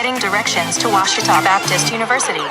Giving directions to Ouachita Baptist University.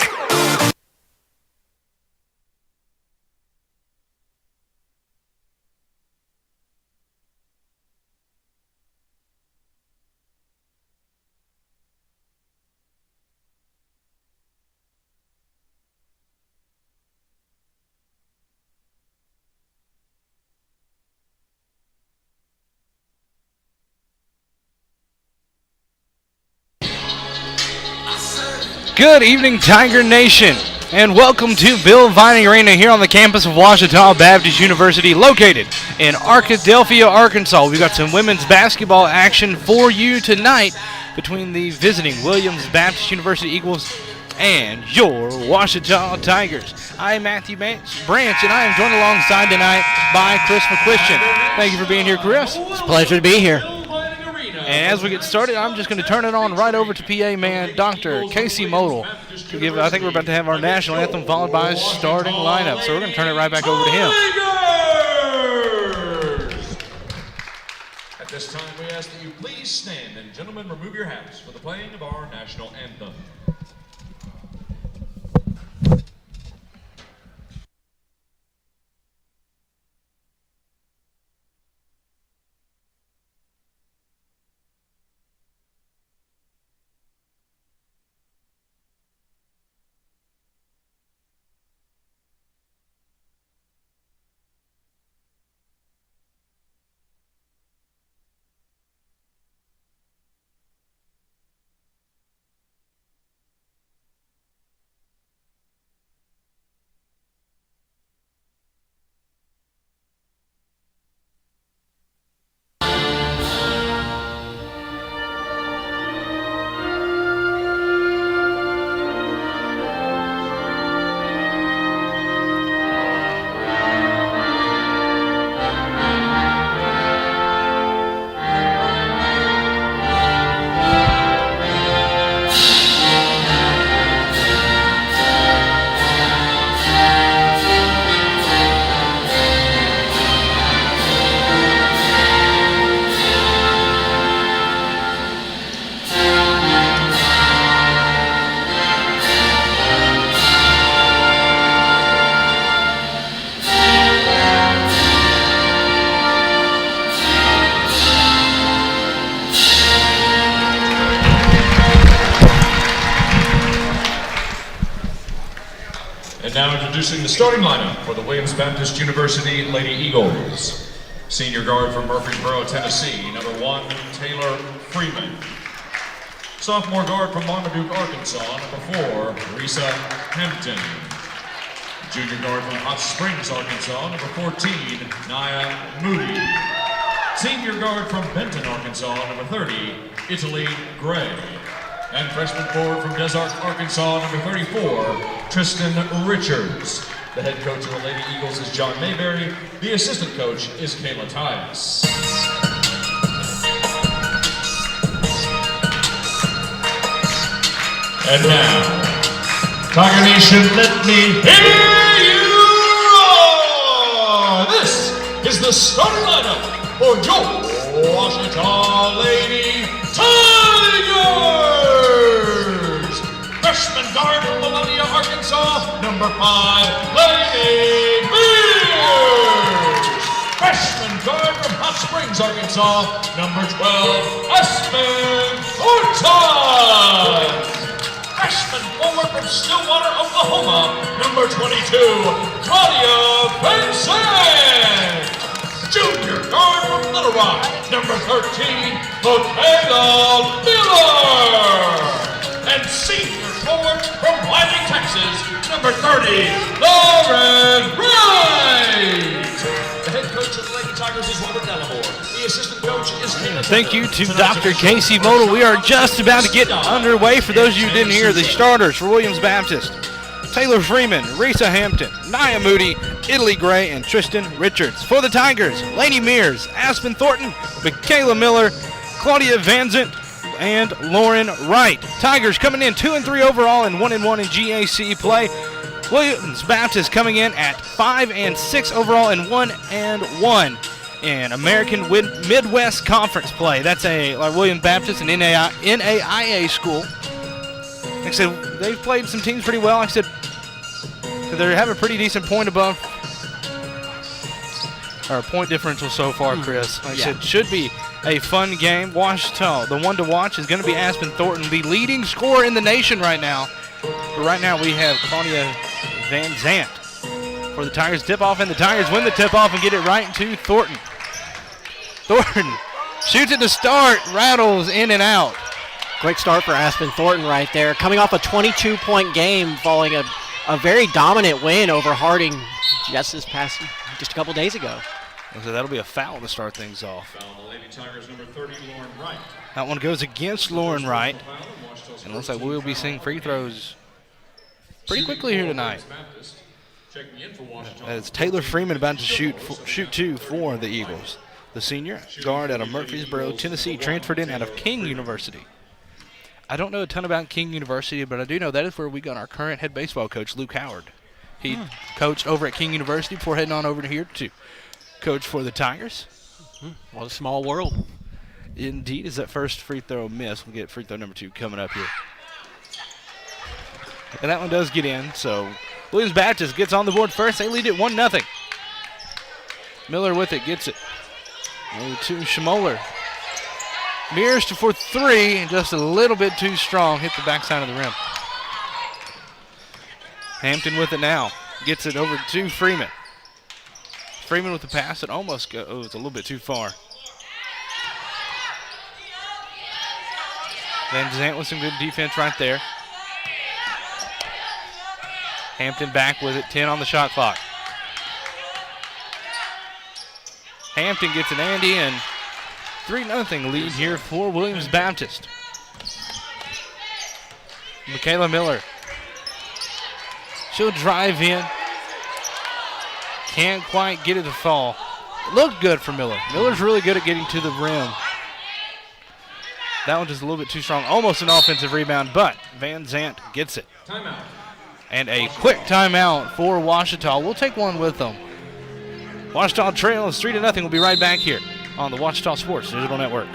Good evening, Tiger Nation, and welcome to Bill Vining Arena here on the campus of Ouachita Baptist University, located in Arkadelphia, Arkansas. We've got some women's basketball action for you tonight between the visiting Williams Baptist University Eagles and your Ouachita Tigers. I'm Matthew Branch, and I am joined alongside tonight by Chris McQuistion. Thank you for being here, Chris. It's a pleasure to be here. And as we get started, I'm just going to turn it on right over to PA man Dr. Casey Model to give. I think we're about to have our national anthem followed by his starting lineup. So we're going to turn it right back over to him. At this time, we ask that you please stand and gentlemen remove your hats for the playing of our national anthem. Introducing the starting lineup for the Williams Baptist University Lady Eagles. Senior guard from Murfreesboro, Tennessee, number 1, Taylor Freeman. Sophomore guard from Marmaduke, Arkansas, number 4, Risa Hampton. Junior guard from Hot Springs, Arkansas, number 14, Naya Moody. Senior guard from Benton, Arkansas, number 30, Italy Gray. And freshman forward from Des Arc, Arkansas, number 34, Tristan Richards. The head coach of the Lady Eagles is John Mayberry. The assistant coach is Kayla Tias. And now, Tiger Nation, let me hear you roar! This is the starting lineup for your Ouachita Lady Tigers! Freshman guard from Melonia, Arkansas, number 5, Lady Beers. Freshman guard from Hot Springs, Arkansas, number 12, Aspen Orton. Freshman forward from Stillwater, Oklahoma, number 22, Claudia Vincent. Junior guard from Little Rock, number 13, Michaela Miller. And senior forward from Wyoming, Texas, number 30, Lauren Wright. The head coach of the Lady Tigers is Robert Delamore. The assistant coach is Kayla. Thank you to Dr. Casey Model. We are just about to get underway. For those of you who didn't hear, the starters for Williams Baptist: Taylor Freeman, Risa Hampton, Naya Moody, Italy Gray, and Tristan Richards. For the Tigers, Lainey Mears, Aspen Thornton, Michaela Miller, Claudia Vanzant, and Lauren Wright. Tigers coming in 2-3 overall and 1-1 in GAC play. Williams Baptist coming in at 5-6 overall and 1-1 in American Midwest Conference play. That's a Williams Baptist, an NAIA school. Like I said, they've played some teams pretty well. Like I said, so they have a pretty decent point above, or point differential so far, Chris. Like I said, should be a fun game. Ouachita, the one to watch is going to be Aspen Thornton, the leading scorer in the nation right now. But right now we have Claudia Van Zant for the Tigers tip-off, and the Tigers win the tip-off and get it right to Thornton. Thornton shoots it to start, rattles in and out. Quick start for Aspen Thornton right there. Coming off a 22-point game following a very dominant win over Harding just a couple days ago. So that'll be a foul to start things off. Foul on the Lady Tigers, number 30, Lauren Wright. That one goes against Lauren Wright. And it looks like we'll be seeing free throws pretty quickly here tonight. As Taylor Freeman about to shoot two for the Eagles. The senior guard out of Murfreesboro, Tennessee, transferred in out of King University. I don't know a ton about King University, but I do know that is where we got our current head baseball coach, Luke Howard. He coached over at King University before heading on over to here to coach for the Tigers. What a small world. Indeed, is that first free throw miss. We'll get free throw number 2 coming up here. And that one does get in, so Williams Baptist gets on the board first. They lead it 1-0. Miller with it, gets it. Over to Schmoller. Mears for 3, and just a little bit too strong. Hit the backside of the rim. Hampton with it now. Gets it over to Freeman. Freeman with the pass. It almost goes a little bit too far. Van Zant with some good defense right there. Hampton back with it. 10 on the shot clock. Hampton gets an and in. 3-0 lead here for Williams Baptist. Michaela Miller. She'll drive in. Can't quite get it to fall. Looked good for Miller. Miller's really good at getting to the rim. That one just a little bit too strong. Almost an offensive rebound, but Van Zant gets it. Timeout. And a quick timeout for Ouachita. We'll take one with them. Ouachita trails 3-0. We'll be right back here on the Ouachita Sports Digital Network.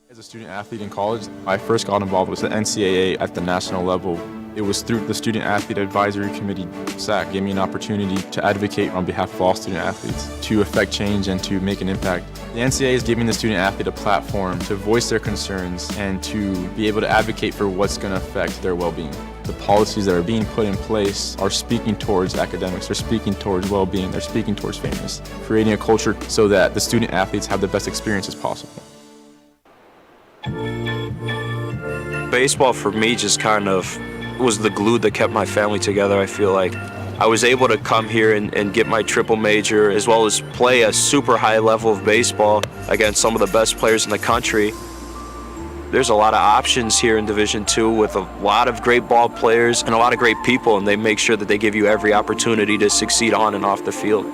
As a student athlete in college, I first got involved with the NCAA at the national level. It was through the Student Athlete Advisory Committee, SAC, gave me an opportunity to advocate on behalf of all student athletes, to affect change and to make an impact. The NCAA is giving the student athlete a platform to voice their concerns and to be able to advocate for what's going to affect their well-being. The policies that are being put in place are speaking towards academics, they're speaking towards well-being, they're speaking towards fairness, creating a culture so that the student athletes have the best experiences possible. Baseball for me just kind of was the glue that kept my family together. I feel like I was able to come here and get my triple major as well as play a super high level of baseball against some of the best players in the country. There's a lot of options here in Division II with a lot of great ball players and a lot of great people, and they make sure that they give you every opportunity to succeed on and off the field.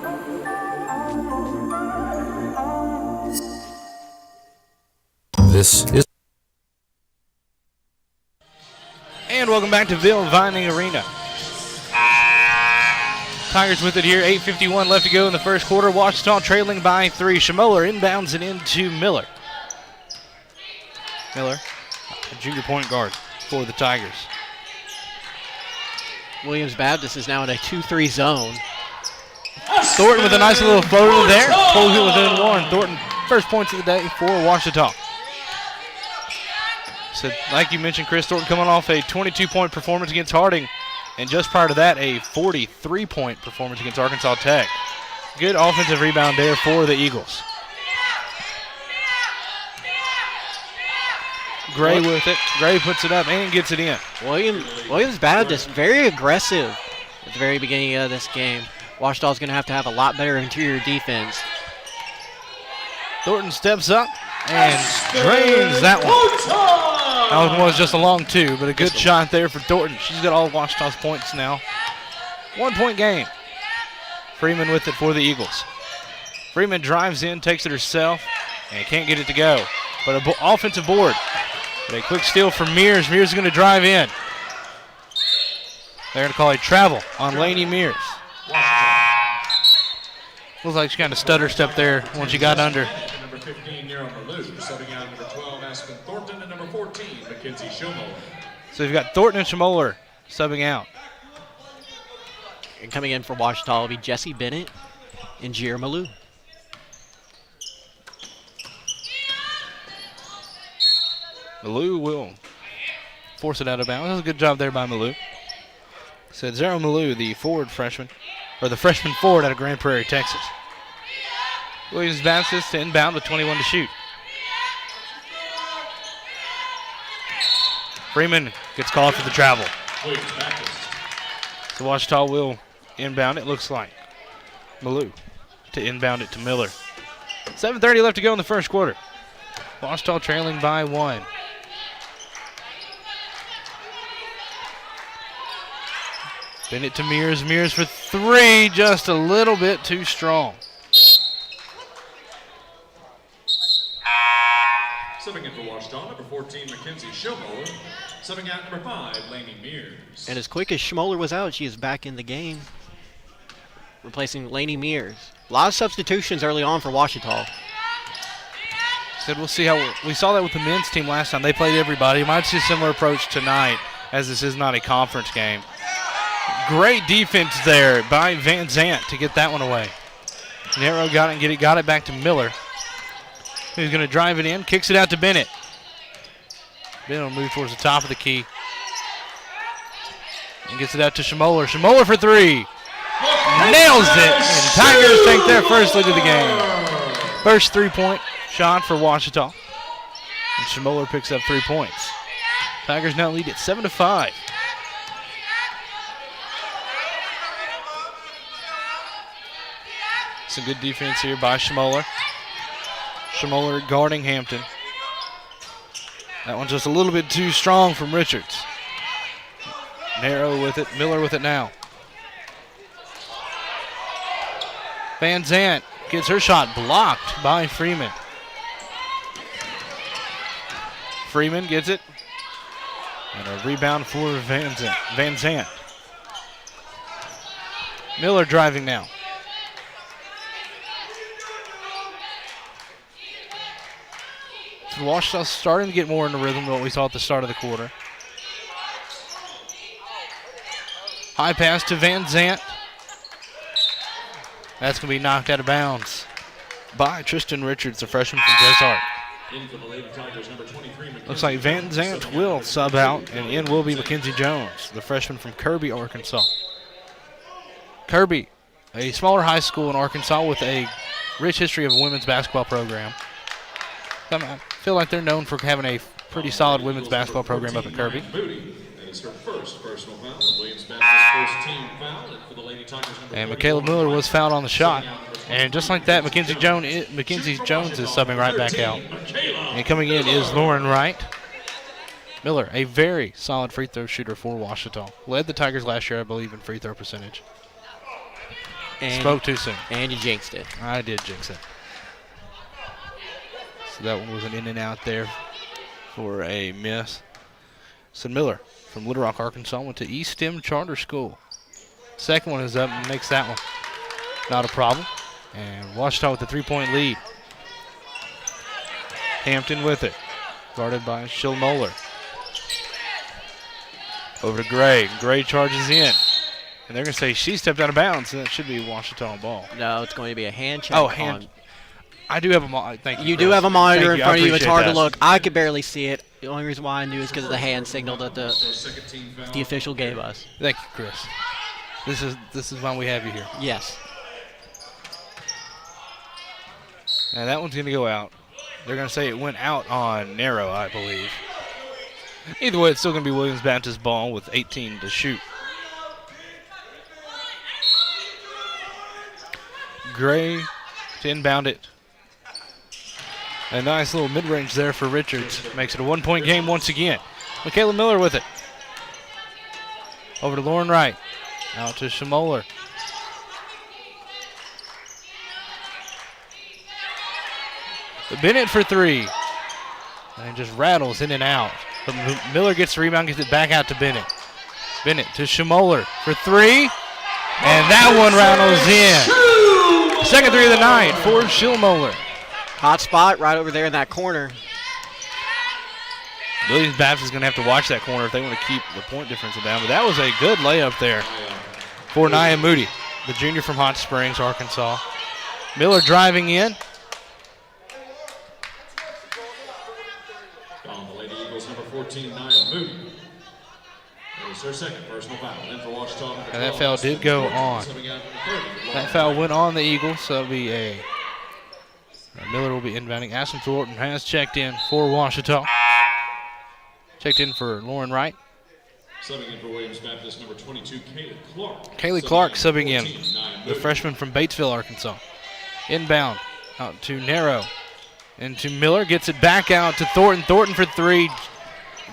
This is And welcome back to Bill Vining Arena. Tigers with it here, 8:51 left to go in the first quarter. Ouachita trailing by 3. Schmoller inbounds it into Miller. Miller, a junior point guard for the Tigers. Williams Baptist is now in a 2-3 zone. Thornton with a nice little floater there. Pulls it within one. Thornton, first points of the day for Ouachita. So, like you mentioned, Chris, Thornton coming off a 22-point performance against Harding, and just prior to that, a 43-point performance against Arkansas Tech. Good offensive rebound there for the Eagles. Gray with it. Gray puts it up and gets it in. Williams Baptist very aggressive at the very beginning of this game. Ouachita's going to have a lot better interior defense. Thornton steps up and drains that one. That one was just a long 2, but a good shot there for Thornton. She's got all of Ouachita's points now. 1-point game. Freeman with it for the Eagles. Freeman drives in, takes it herself, and can't get it to go. But an offensive board. But a quick steal from Mears. Mears is going to drive in. They're going to call a travel on Lainey Mears. Looks like she kind of stutter stepped there once she got under. Number 15, Nero Malou. Subbing out number 12, Aspen Thornton, and number 14, Mackenzie Schumler. So you've got Thornton and Schmoller subbing out. And coming in for Ouachita will be Jesse Bennett and Jir Malou. Malou will force it out of bounds. That was a good job there by Malou. Said Zero Malou, the forward freshman, or the freshman forward out of Grand Prairie, Texas. Williams Baptist to inbound with 21 to shoot. Freeman gets called for the travel. Williams Baptist. So Ouachita will inbound, it looks like. Malou to inbound it to Miller. 7:30 left to go in the first quarter. Ouachita trailing by 1. Bennett to Mears. Mears for 3, just a little bit too strong. Subbing in for Ouachita, number 14, Mackenzie Schumler. Subbing out number 5, Lainey Mears. And as quick as Schmoller was out, she is back in the game, replacing Lainey Mears. A lot of substitutions early on for Ouachita. Said we'll see how we saw that with the men's team last time. They played everybody. Might see a similar approach tonight, as this is not a conference game. Great defense there by Van Zant to get that one away. Nero got it and got it back to Miller, who's going to drive it in, kicks it out to Bennett. Bennett will move towards the top of the key and gets it out to Schmoller. Schmoller for 3. Nails it, and Tigers take their first lead of the game. First 3-point shot for Ouachita, and Schmoller picks up 3 points. Tigers now lead at 7-5. Some good defense here by Schmoller. Schmoller guarding Hampton. That one's just a little bit too strong from Richards. Nero with it, Miller with it now. Van Zant gets her shot blocked by Freeman. Freeman gets it. And a rebound for Van Zant. Miller driving now. Ouachita's starting to get more in the rhythm than what we saw at the start of the quarter. High pass to Van Zant. That's going to be knocked out of bounds by Tristan Richards, the freshman from Des Arc. Looks like Van Zant will sub out, and in will be Mackenzie Jones, the freshman from Kirby, Arkansas. Kirby, a smaller high school in Arkansas with a rich history of a women's basketball program. I feel like they're known for having a pretty solid women's basketball program up at Kirby. That is her first personal foul. Williams Baptist's first team foul. And for the Lady Tigers, And Michaela Miller was fouled on the shot. And just like that, Mackenzie Jones is subbing right back out. And coming in is Lauren Wright. Miller, a very solid free throw shooter for Ouachita. Led the Tigers last year, I believe, in free throw percentage. And Spoke too soon. And you jinxed it. I did jinx it. So that one was an in and out there for a miss. So Miller from Little Rock, Arkansas, went to East Stem Charter School. Second one is up and makes that one not a problem. And Ouachita with the 3-point lead. Hampton with it, guarded by Schmoller. Over to Gray. Gray charges in. And they're going to say she stepped out of bounds, and that should be Ouachita ball. No, it's going to be a hand check. Oh, hand. I do have a monitor. Thank you. You Chris. do have a monitor in front of you. It's hard to that. look. I could barely see it. The only reason why I knew is because of the hand signal that the official gave us. Thank you, Chris. This is why we have you here. Yes. Now that one's going to go out. They're going to say it went out on Nero, I believe. Either way, it's still going to be Williams Baptist ball with 18 to shoot. Gray to inbound it. A nice little mid-range there for Richards. Makes it a 1-point game once again. Michaela Miller with it. Over to Lauren Wright. Out to Schmoller. Bennett for 3. And just rattles in and out. But Miller gets the rebound, gets it back out to Bennett. Bennett to Schmoller for 3. And that one rattles in. second three of the night for Schillmoeller. Hot spot right over there in that corner. Williams Baptist is going to have to watch that corner if they want to keep the point differential down. But that was a good layup there for Nia Moody, the junior from Hot Springs, Arkansas. Miller driving in. On the Lady Eagles, number 14, Nia Moody. It was her second personal foul. And for Washita, And that foul did go on. That foul went on the Eagles, so it'll be a Miller will be inbounding. Aspen Thornton has checked in for Washita. Checked in for Lauren Wright. Subbing in for Williams Baptist, number 22, Kaylee Clark. Kaylee Clark subbing in, 14, Nia the Moody. freshman from Batesville, Arkansas. Inbound out to Narrow. Into Miller, gets it back out to Thornton. Thornton for three.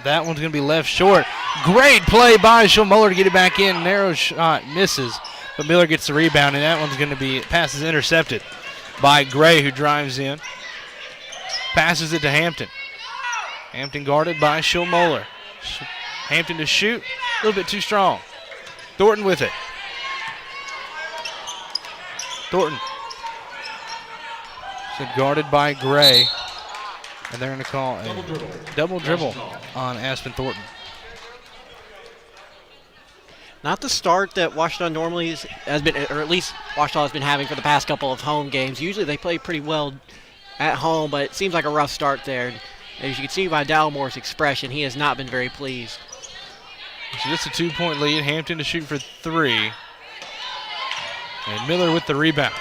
That one's going to be left short. Great play by Schillmoeller to get it back in. Narrow shot misses, but Miller gets the rebound, and that one's going to be, pass is intercepted by Gray, who drives in. Passes it to Hampton. Hampton guarded by Schillmoeller. Hampton to shoot, a little bit too strong. Thornton with it. Thornton. So guarded by Gray. And they're going to call a double dribble on Aspen Thornton. Not the start that Washita normally has been, or at least Washita has been having for the past couple of home games. Usually they play pretty well at home, but it seems like a rough start there. And as you can see by Dallamore's expression, he has not been very pleased. So just a 2-point lead. Hampton to shoot for three. And Miller with the rebound.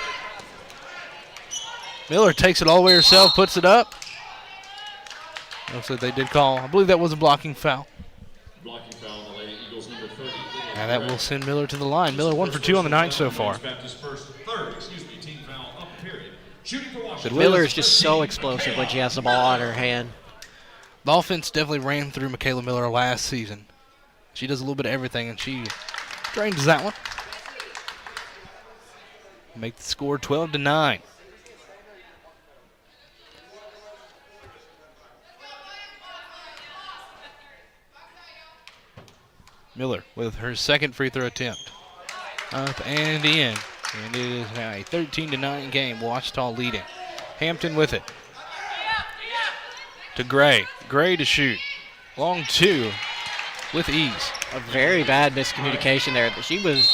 Miller takes it all the way herself, puts it up. Looks like they did call, I believe that was a blocking foul. Blocking foul on the Lady Eagles, number 30. And that will send Miller to the line. Miller 1 for 2 on the night so far. Baptist first, third, team foul up, period. Shooting for Washington. Miller is just so explosive when she has the ball on her hand. The offense definitely ran through Michaela Miller last season. She does a little bit of everything, and she drains that one. Make the score 12-9. Miller with her second free throw attempt. Up and in. And it is now a 13-9 game. Washita leading. Hampton with it. To Gray. Gray to shoot. Long two with ease. A very bad miscommunication there. She was,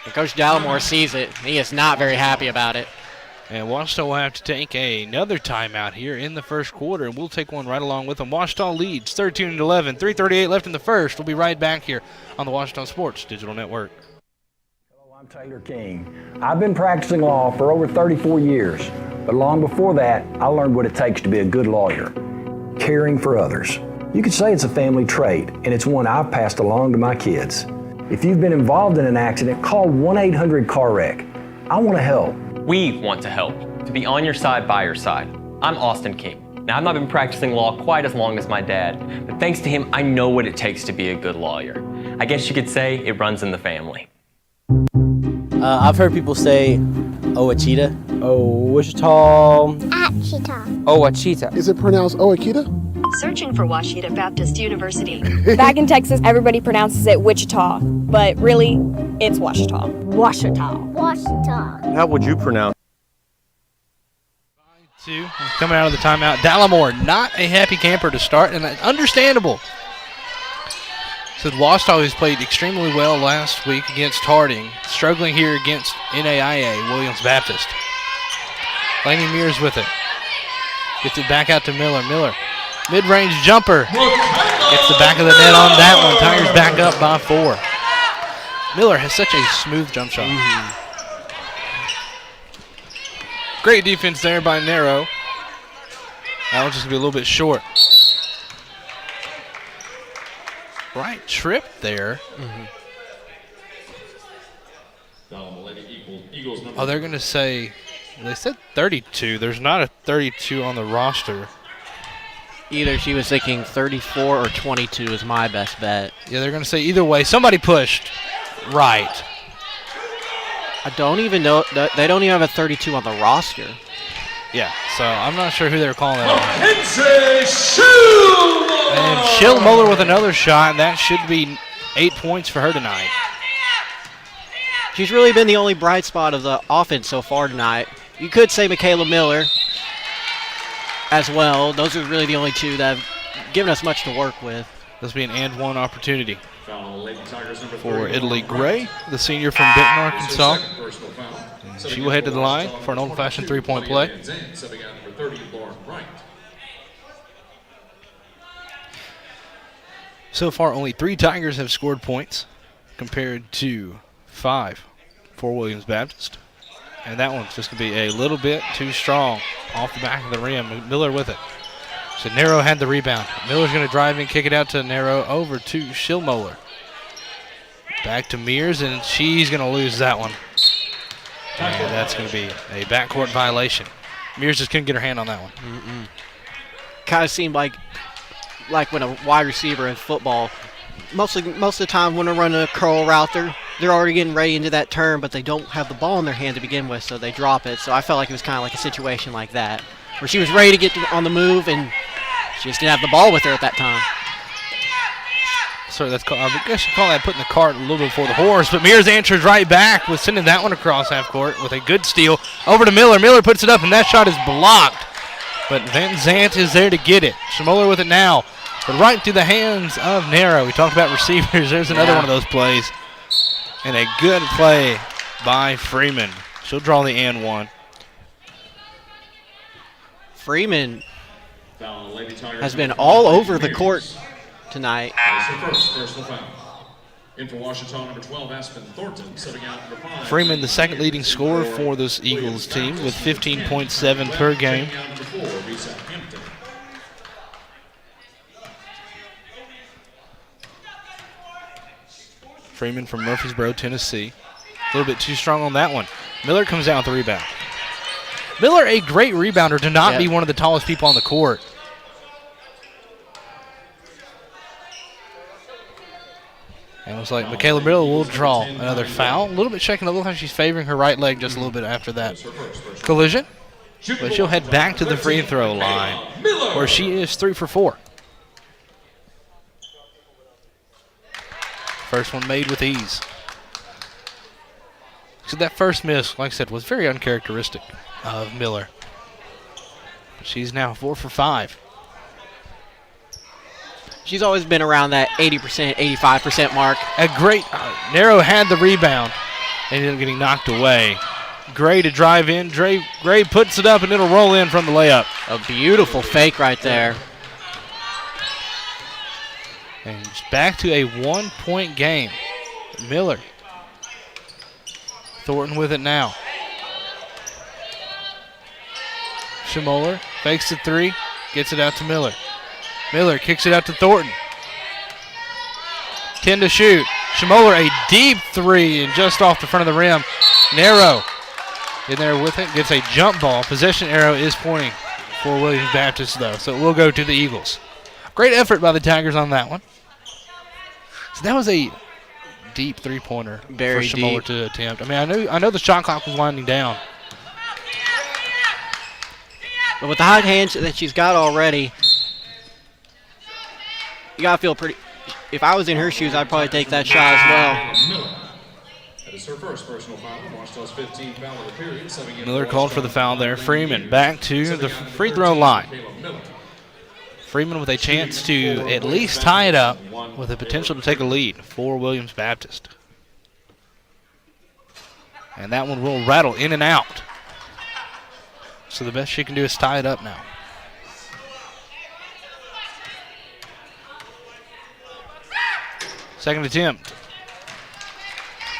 and Coach Dallimore sees it. He is not very happy about it. And Washita will have to take another timeout here in the first quarter, and we'll take one right along with them. Washita leads 13-11, 3:38 left in the first. We'll be right back here on the Washita Sports Digital Network. Hello, I'm Taylor King. I've been practicing law for over 34 years, but long before that, I learned what it takes to be a good lawyer, caring for others. You could say it's a family trait, and it's one I've passed along to my kids. If you've been involved in an accident, call 1-800-CAR-WRECK. I want to help. We want to help, to be on your side, by your side. I'm Austin King. Now, I've not been practicing law quite as long as my dad, but thanks to him, I know what it takes to be a good lawyer. I guess you could say it runs in the family. I've heard people say, Ouachita. Wichita. Achita. Ouachita. Is it pronounced Ouachita? Searching for Washita Baptist University. Back in Texas, everybody pronounces it Wichita, but really, it's Washita. Washita. Washita. How would you pronounce? Two coming out of the timeout. Dallimore, not a happy camper to start, and understandable. Said Washita, who's played extremely well last week against Harding, struggling here against NAIA Williams Baptist. Laney Mears with it. Gets it back out to Miller. Miller, mid-range jumper. Gets the back of the net on that one. Tigers back up by 4. Miller has such a smooth jump shot. Great defense there by Narrow. That one's just going to be a little bit short. Right trip there. Oh, they're going to say, they said 32. There's not a 32 on the roster. Either she was thinking 34 or 22 is my best bet. Yeah, they're going to say either way. Somebody pushed right. I don't even know. They don't even have a 32 on the roster. Yeah, so I'm not sure who they're calling that on. And Schillmoeller with another shot, and that should be 8 points for her tonight. She's really been the only bright spot of the offense so far tonight. You could say Michaela Miller as well. Those are really the only two that have given us much to work with. This will be an and one opportunity Foul on Lady Tigers number for 30, Italy Lauren Gray, the senior from Benton, Wright. Arkansas. Second personal foul. She will head to the line for an old-fashioned three-point play. Subbing out number 30, Lauren Wright. So far, only 3 Tigers have scored points compared to 5 for Williams Baptist. And that one's just going to be a little bit too strong off the back of the rim. Miller with it. So Nero had the rebound. Miller's going to drive in, kick it out to Nero, over to Schillmoller. Back to Mears, and she's going to lose that one. And that's going to be a backcourt violation. Mears just couldn't get her hand on that one. Kind of seemed like when a wide receiver in football, most of the time when they're running a curl route, they're already getting ready into that turn, but they don't have the ball in their hand to begin with, so they drop it. So I felt like it was kind of like a situation like that, where she was ready to get on the move, and she just didn't have the ball with her at that time. Sorry, I guess you call that putting the cart a little bit before the horse, but Mears answers right back with sending that one across half court with a good steal. Over to Miller. Miller puts it up, and that shot is blocked. But Van Zant is there to get it. Schmoller with it now. But right through the hands of Nero. We talked about receivers. There's another one of those plays. And a good play by Freeman. She'll draw the and one. Freeman has been all over the court tonight. First personal foul. In for Washington, number 12, Aspen Thornton, subbing out number 5. Freeman, the second leading scorer for this Eagles team with 15.7 per game. Freeman from Murfreesboro, Tennessee. A little bit too strong on that one. Miller comes out with the rebound. Miller, a great rebounder, to not be one of the tallest people on the court. And it was like Michaela Miller will draw another foul. A little bit shaking. It looks like she's favoring her right leg just a little bit after that collision. But she'll head back to the free throw line, where she is 3 for 4. First one made with ease. So that first miss, like I said, was very uncharacteristic of Miller. She's now 4 for 5. She's always been around that 80%, 85% mark. A great, Nero had the rebound. Ended up getting knocked away. Gray to drive in. Gray puts it up, and it'll roll in from the layup. A beautiful fake right there. And it's back to a 1-point game. Miller. Thornton with it now. Schmoller fakes the 3, gets it out to Miller. Miller kicks it out to Thornton. 10 to shoot. Schmoller, a deep 3 and just off the front of the rim. Nero in there with it, gets a jump ball. Possession arrow is pointing for Williams Baptist, though, so it will go to the Eagles. Great effort by the Tigers on that one. So that was a deep three-pointer for Schmoller to attempt. I mean, I know the shot clock was winding down. But with the hot hands that she's got already, you got to feel pretty. If I was in her shoes, I'd probably take that shot as well. That is her first personal foul. Washington's 15th foul of the period. Miller called for the foul there. Freeman back to the free throw line. Freeman with a chance to at least tie it up with the potential to take a lead for Williams Baptist. And that one will rattle in and out. So the best she can do is tie it up now. Second attempt.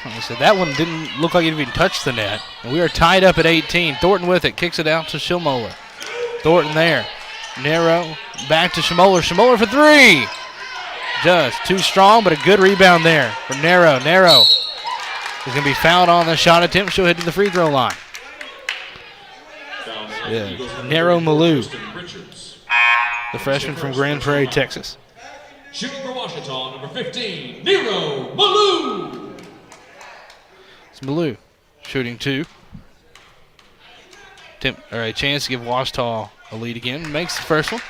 Like I said, that one didn't look like it even touched the net. And we are tied up at 18. Thornton with it. Kicks it out to Schmoller. Thornton there. Nero. Back to Schmoller. Schmoller for 3. Just too strong, but a good rebound there from Nero. Nero is going to be fouled on the shot attempt. She'll head to the free throw line. Yeah. Nero Malou, the freshman from Grand Prairie, Texas. Shooting for Washington, number 15, Nero Malou. It's Malou shooting 2. A chance to give Washita a lead again. Makes the first one.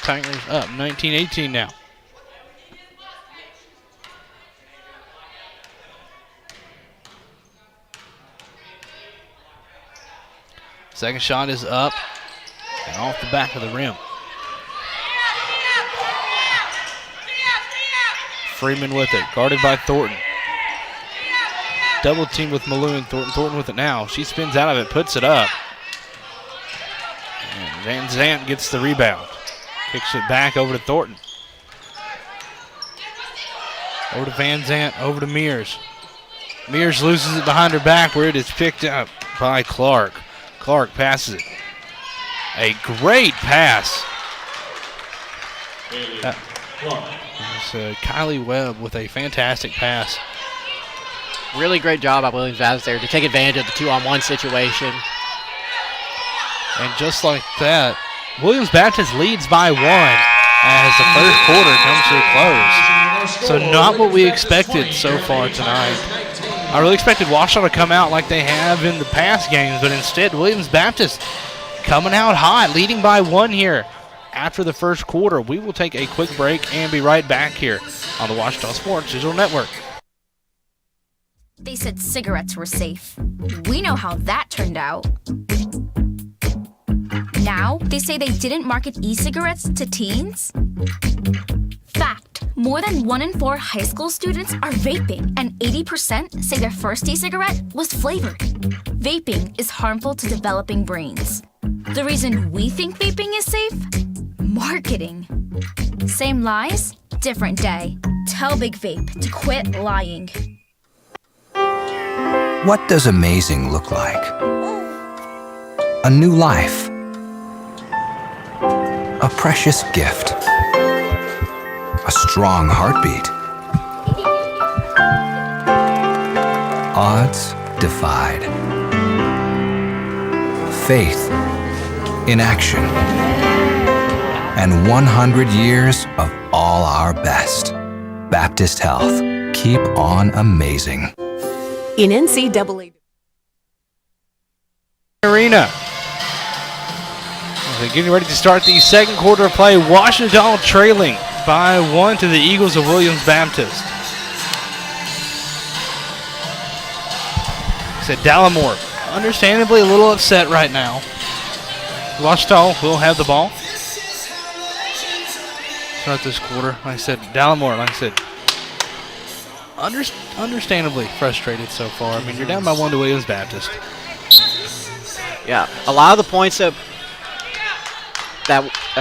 Tigers up 19-18 now. Second shot is up and off the back of the rim. Freeman with it, guarded by Thornton. Double team with Malone. Thornton with it now. She spins out of it, puts it up. And Van Zant gets the rebound. Kicks it back over to Thornton. Over to Van Zant, over to Mears. Mears loses it behind her back where it is picked up by Clark. Clark passes it. A great pass. It's Kylie Webb with a fantastic pass. Really great job by Williams Baptist there to take advantage of the 2-on-1 situation. And just like that, Williams Baptist leads by 1 as the first quarter comes to a close. So not what we expected so far tonight. I really expected Ouachita to come out like they have in the past games, but instead Williams Baptist coming out hot, leading by 1 here after the first quarter. We will take a quick break and be right back here on the Ouachita Sports Digital Network. They said cigarettes were safe. We know how that turned out. Now, they say they didn't market e-cigarettes to teens? Fact, more than 1 in 4 high school students are vaping, and 80% say their first e-cigarette was flavored. Vaping is harmful to developing brains. The reason we think vaping is safe? Marketing. Same lies, different day. Tell Big Vape to quit lying. What does amazing look like? A new life. A precious gift. A strong heartbeat. Odds defied. Faith in action. And 100 years of all our best. Baptist Health. Keep on amazing. In NCAA Arena. They're getting ready to start the second quarter of play. Ouachita trailing by 1 to the Eagles of Williams Baptist. Said Dallimore, understandably a little upset right now. Ouachita will have the ball. Start this quarter. Like I said, Dallimore, like I said, understandably frustrated so far. I mean, you're down by 1 to Williams Baptist. Yeah, a lot of the points that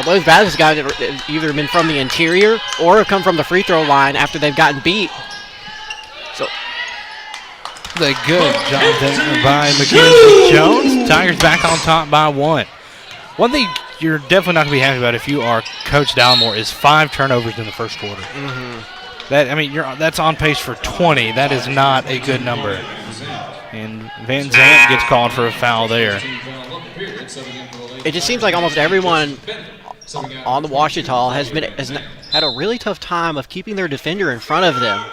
Williams Baptist got have either been from the interior or have come from the free throw line after they've gotten beat. So the good job there by Mackenzie Jones. Tigers back on top by 1. One thing you're definitely not going to be happy about if you are Coach Dallimore is 5 turnovers in the first quarter. That's on pace for 20. That is not a good number. And Van Zant gets called for a foul there. It just seems like almost everyone on the Ouachita has had a really tough time of keeping their defender in front of them.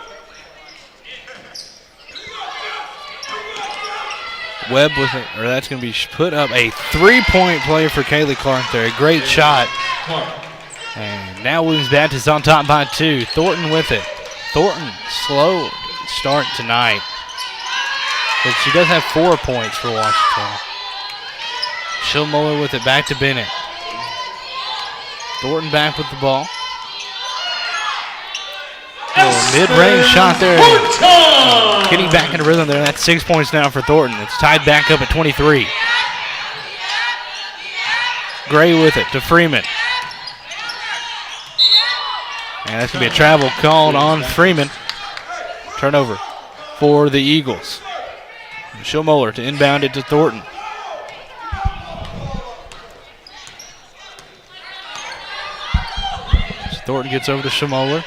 Webb with it, or that's going to be put up a 3-point play for Kaylee Clark there. A great shot. And now Williams Baptist on top by 2. Thornton with it. Thornton, slow start tonight. But she does have 4 points for Ouachita. Schillmuller with it back to Bennett. Thornton back with the ball. Mid-range shot there. Getting back into rhythm there. That's 6 points now for Thornton. It's tied back up at 23. Gray with it to Freeman. And that's going to be a travel called on Freeman. Turnover for the Eagles. Schillmuller to inbound it to Thornton. So Thornton gets over to Schillmuller.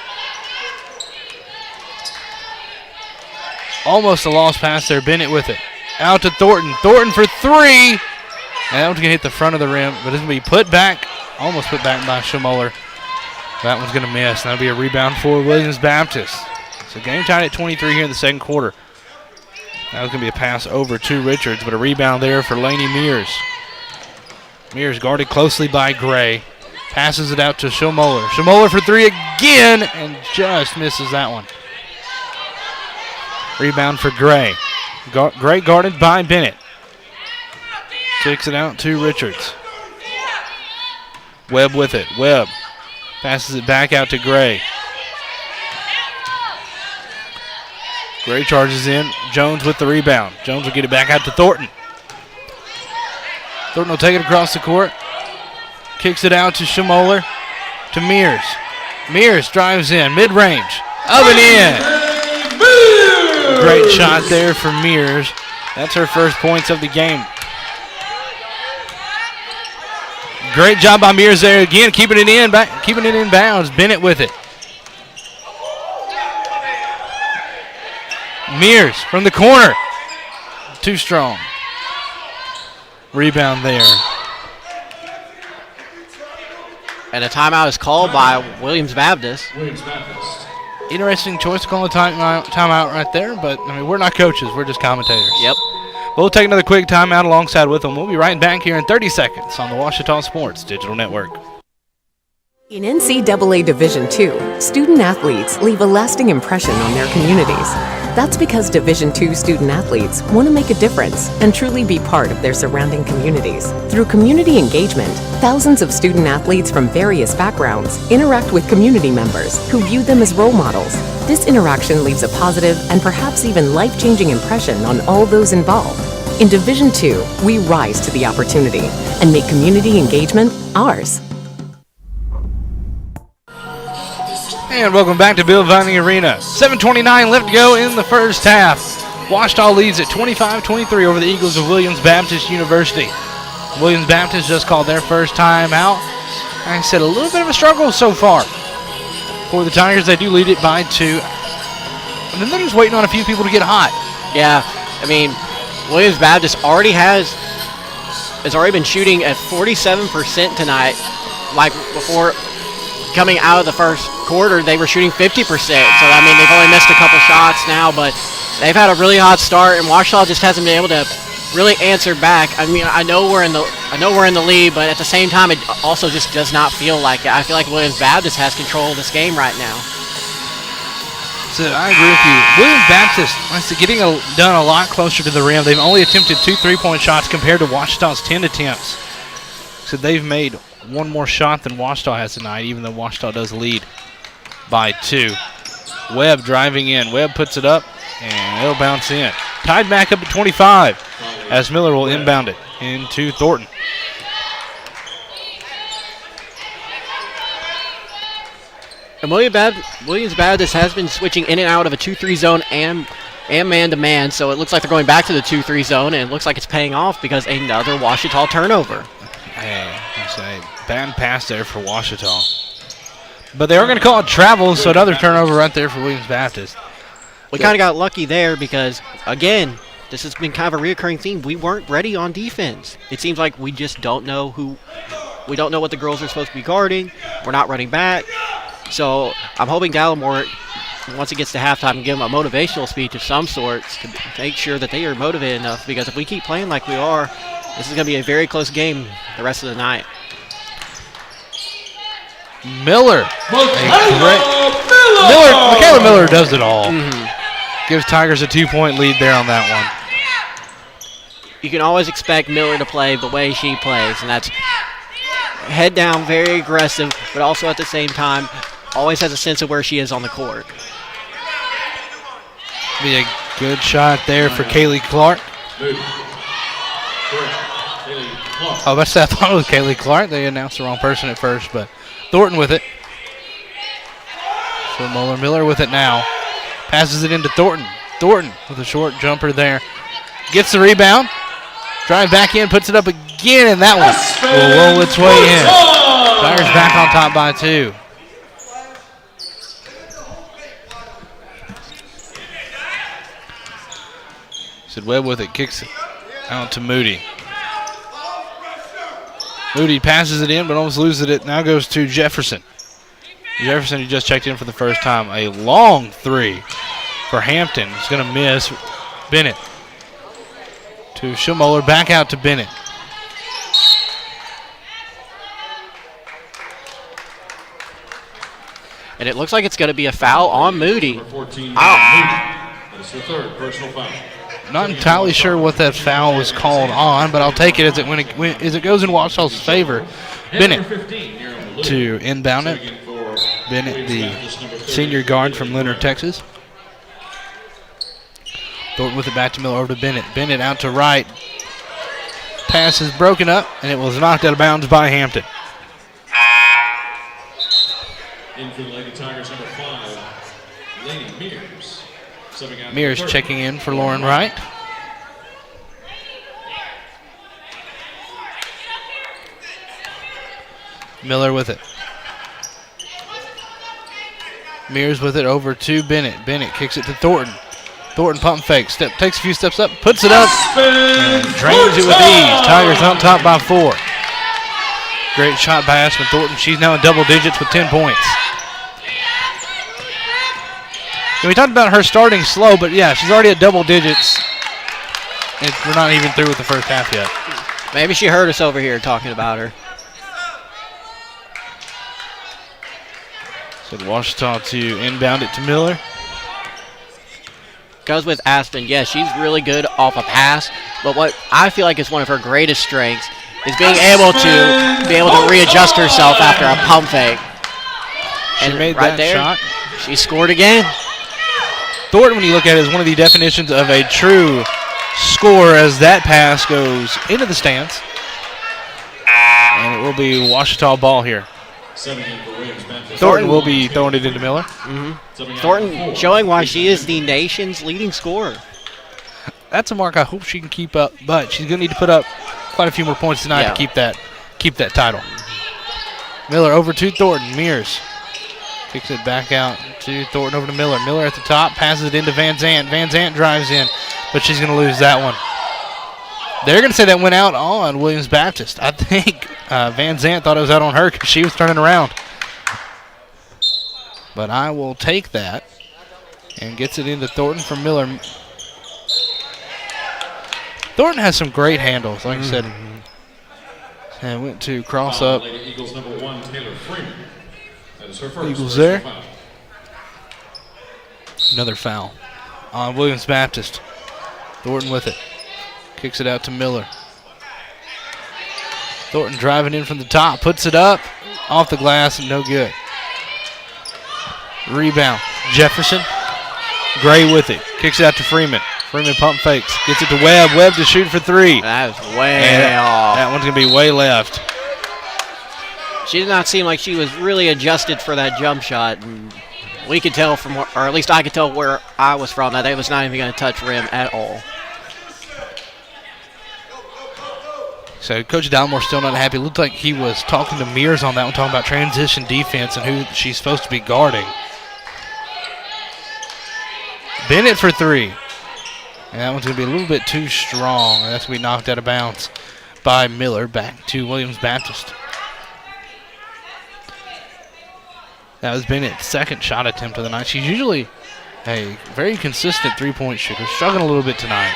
Almost a lost pass there. Bennett with it. Out to Thornton. Thornton for 3. And that one's going to hit the front of the rim, but it's going to be put back. Almost put back by Schillmuller. That one's going to miss. That'll be a rebound for Williams Baptist. So game tied at 23 here in the second quarter. That was going to be a pass over to Richards, but a rebound there for Lainey Mears. Mears guarded closely by Gray. Passes it out to Schillmuller. Schillmuller for 3 again, and just misses that one. Rebound for Gray. Gray guarded by Bennett. Kicks it out to Richards. Webb with it. Webb passes it back out to Gray. Gray charges in. Jones with the rebound. Jones will get it back out to Thornton. Thornton will take it across the court. Kicks it out to Schmoller. To Mears. Mears drives in. Mid-range. Up and in. Great shot there for Mears. That's her first points of the game. Great job by Mears there again, keeping it in bounds. Bennett with it. Mears from the corner. Too strong. Rebound there. And a timeout is called by Williams Baptist. Interesting choice to call a timeout right there, but I mean, we're not coaches, we're just commentators. Yep. We'll take another quick timeout alongside with them. We'll be right back here in 30 seconds on the Ouachita Sports Digital Network. In NCAA Division II, student athletes leave a lasting impression on their communities. That's because Division II student athletes want to make a difference and truly be part of their surrounding communities. Through community engagement, thousands of student athletes from various backgrounds interact with community members who view them as role models. This interaction leaves a positive and perhaps even life-changing impression on all those involved. In Division II, we rise to the opportunity and make community engagement ours. And welcome back to Bill Vining Arena. 7:29 left to go in the first half. Ouachita leads at 25-23 over the Eagles of Williams Baptist University. Williams Baptist just called their first time out. Like I said, a little bit of a struggle so far. For the Tigers, they do lead it by 2. And then they're just waiting on a few people to get hot. Yeah, I mean, Williams Baptist has already been shooting at 47% tonight. Like before coming out of the first quarter, they were shooting 50%. So, I mean, they've only missed a couple shots now, but they've had a really hot start, and Ouachita just hasn't been able to really answer back. I mean, I know we're in the lead, but at the same time, it also just does not feel like it. I feel like Williams Baptist has control of this game right now. So I agree with you. Williams Baptist, like I said, getting done a lot closer to the rim. They've only attempted 2 3-point shots compared to Ouachita's 10 attempts. So they've made one more shot than Ouachita has tonight, even though Ouachita does lead by 2. Webb driving in. Webb puts it up, and it'll bounce in. Tied back up at 25 as Miller will inbound it into Thornton. And Williams Baptist has been switching in and out of a 2-3 zone and man-to-man, so it looks like they're going back to the 2-3 zone, and it looks like it's paying off because another Ouachita turnover. Hey, I say, bad pass there for Ouachita. But they are going to call it travel, so another turnover right there for Williams Baptist. We kind of got lucky there because, again, this has been kind of a reoccurring theme. We weren't ready on defense. It seems like we just don't know we don't know what the girls are supposed to be guarding. We're not running back. So I'm hoping Gallimore, once it gets to halftime, can give them a motivational speech of some sort to make sure that they are motivated enough, because if we keep playing like we are, this is going to be a very close game the rest of the night. Miller. Michaela Miller does it all. Gives Tigers a 2-point lead there on that one. You can always expect Miller to play the way she plays, and that's head down, very aggressive, but also at the same time always has a sense of where she is on the court. Be a good shot there for Kaylee Clark. Oh, I thought it was Kaylee Clark. They announced the wrong person at first, but Thornton with it. So Miller with it now. Passes it into Thornton. Thornton with a short jumper there. Gets the rebound. Drive back in, puts it up again, and that one will roll its way in. Tigers back on top by 2. Sid Webb with it, kicks it out to Moody. Moody passes it in, but almost loses it. Now goes to Jefferson. Jefferson, who just checked in for the first time. A long 3 for Hampton. He's going to miss. Bennett to Schmoller, back out to Bennett. And it looks like it's going to be a foul on Moody. Number 14, Moody. That's the third personal foul. Not entirely sure what that foul was called on, but I'll take it as it goes in Ouachita's favor. Bennett to inbound it. Bennett, the senior guard from Leonard, Texas. Thornton with it back to Miller, over to Bennett. Bennett out to right. Pass is broken up, and it was knocked out of bounds by Hampton. In for the Lady Tigers, number 5, Lady Mears. Mears checking in for Lauren Wright. Miller with it. Mears with it over to Bennett. Bennett kicks it to Thornton. Thornton pump fake. Takes a few steps up, puts it up, and drains it with ease. Tigers on top by 4. Great shot by Aspen Thornton. She's now in double digits with 10 points. And we talked about her starting slow, but yeah, she's already at double digits. We're not even through with the first half yet. Maybe she heard us over here talking about her. So Ouachita to inbound it to Miller. Goes with Aspen. Yeah, she's really good off a pass, but what I feel like is one of her greatest strengths is being able to readjust herself after a pump fake. And she made right that there, shot. She scored again. Thornton, when you look at it, is one of the definitions of a true scorer, as that pass goes into the stands. And it will be Ouachita ball here. Thornton will be throwing it into Miller. Thornton showing why she is the nation's leading scorer. That's a mark I hope she can keep up, but she's going to need to put up quite a few more points tonight to keep that title. Miller over to Thornton. Mears kicks it back out to Thornton, over to Miller. Miller at the top, passes it into Van Zant. Van Zant drives in, but she's going to lose that one. They're going to say that went out on Williams Baptist. I think Van Zant thought it was out on her because she was turning around. But I will take that and gets it into Thornton from Miller. Thornton has some great handles, like I said. And went to cross up. Eagles number 1, Taylor Freeman. That is her first. Eagles there. Another foul on Williams Baptist. Thornton with it. Kicks it out to Miller. Thornton driving in from the top. Puts it up. Off the glass and no good. Rebound. Jefferson. Gray with it. Kicks it out to Freeman. Freeman pump fakes. Gets it to Webb. Webb to shoot for 3. That is way off. That one's going to be way left. She did not seem like she was really adjusted for that jump shot. And we could tell from, or at least I could tell where I was from, that they was not even going to touch rim at all. So Coach Dalmore still not happy. It looked like he was talking to Mears on that one, talking about transition defense and who she's supposed to be guarding. Bennett for 3. And that one's going to be a little bit too strong. That's going to be knocked out of bounds by Miller. Back to Williams Baptist. That was Bennett's second shot attempt of the night. She's usually a very consistent three-point shooter. Struggling a little bit tonight.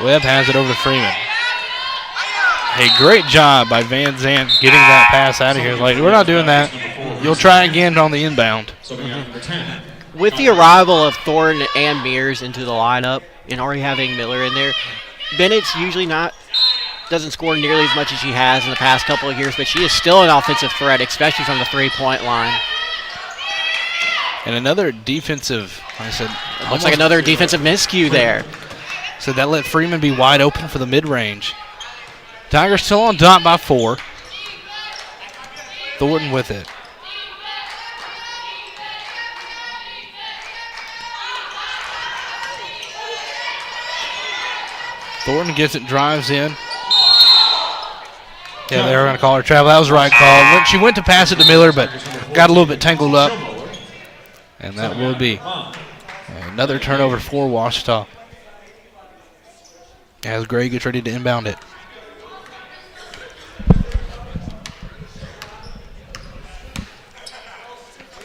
Webb has it over to Freeman. A great job by Van Zant getting that pass out of here. Like, we're not doing that. You'll try again on the inbound. With the arrival of Thornton and Mears into the lineup and already having Miller in there, Bennett's usually doesn't score nearly as much as she has in the past couple of years, but she is still an offensive threat, especially from the three-point line. And another defensive, like I said, looks like another defensive miscue there. So that let Freeman be wide open for the mid-range. Tigers still on top by 4. Thornton with it. Thornton gets it, drives in. Yeah, they were going to call her travel. That was the right call. She went to pass it to Miller, but got a little bit tangled up. And that will be another turnover for Ouachita as Gray gets ready to inbound it.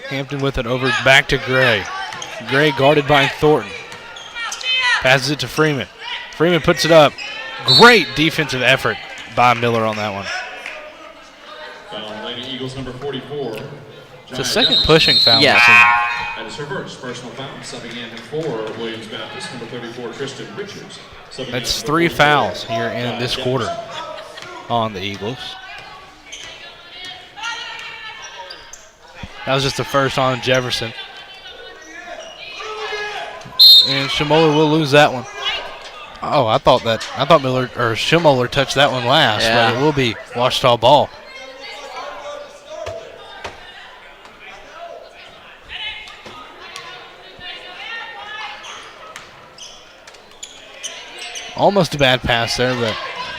Hampton with it over back to Gray. Gray guarded by Thornton. Passes it to Freeman. Freeman puts it up. Great defensive effort by Miller on that one. Lady Eagles number 44. It's a second pushing foul. Yeah. That is her first. first personal foul, subbing in for Williams Baptist, number 34, Tristan Richards. That's 3 fouls here in this quarter on the Eagles. That was just the first on Jefferson. And Schimoller will lose that one. Oh, I thought Schimoller touched that one last, but it will be Ouachita ball. Almost a bad pass there, but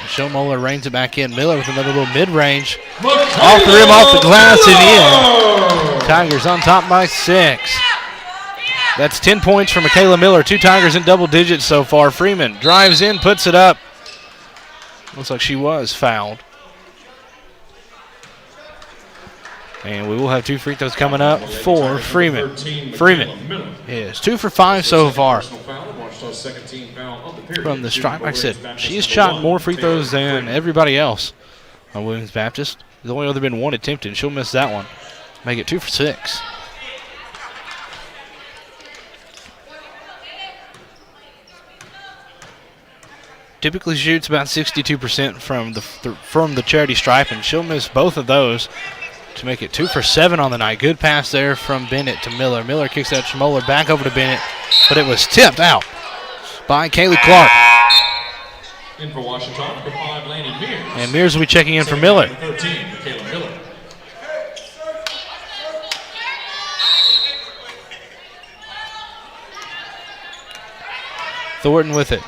Schimoller reins it back in. Miller with another little mid-range. Off the rim, off the glass, and in. Tigers on top by 6. That's 10 points for Michaela Miller. 2 Tigers in double digits so far. Freeman drives in, puts it up. Looks like she was fouled. And we will have 2 free throws coming up for Freeman. Freeman is 2 for 5 so far from the stripe. Like I said, she's shot more free throws than everybody else on Williams Baptist. There's only been 1 attempted. She'll miss that one. Make it 2 for 6. Typically shoots about 62% from the charity stripe, and she'll miss both of those to make it 2 for 7 on the night. Good pass there from Bennett to Miller. Miller kicks out Schimoller back over to Bennett, but it was tipped out by Kaylee Clark. In for Washington, number 5, Laney Mears. And Mears will be checking in for Miller. 13, Michaela Miller. Thornton with it.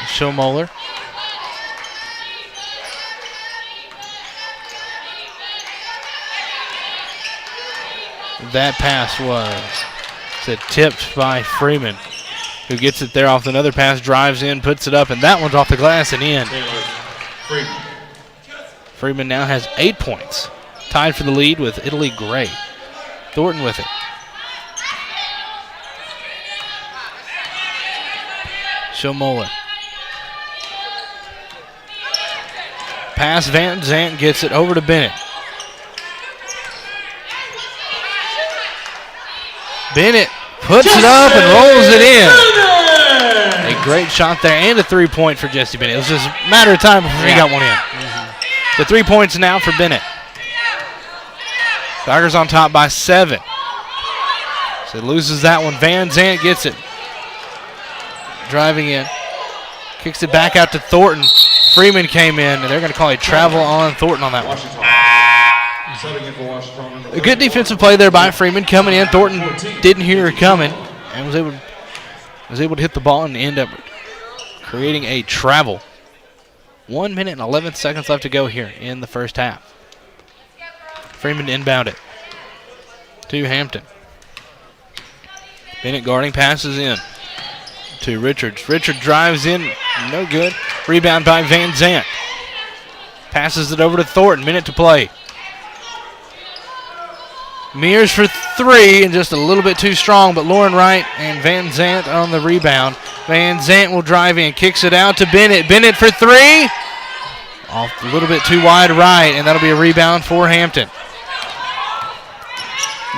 Schimoller. That pass was tipped by Freeman, who gets it there off another pass, drives in, puts it up, and that one's off the glass and in. Freeman now has 8 points, tied for the lead with Italy Gray. Thornton with it. Schimoller. Pass, Van Zant gets it over to Bennett. Bennett puts it up and rolls it in. A great shot there and a 3-point for Jesse Bennett. It was just a matter of time before he got one in. The 3 points now for Bennett. Tigers on top by 7. So loses that one. Van Zant gets it. Driving in. Kicks it back out to Thornton. Freeman came in, and they're going to call a travel on Thornton on that one. A good defensive play there by Freeman coming in. Thornton didn't hear her coming and was able to hit the ball and end up creating a travel. 1 minute and 11 seconds left to go here in the first half. Freeman inbound it to Hampton. Bennett guarding, passes in to Richards. Richard drives in, no good. Rebound by Van Zant. Passes it over to Thornton, minute to play. Mears for 3 and just a little bit too strong, but Lauren Wright and Van Zant on the rebound. Van Zant will drive in, kicks it out to Bennett. Bennett for 3. Off a little bit too wide right, and that'll be a rebound for Hampton.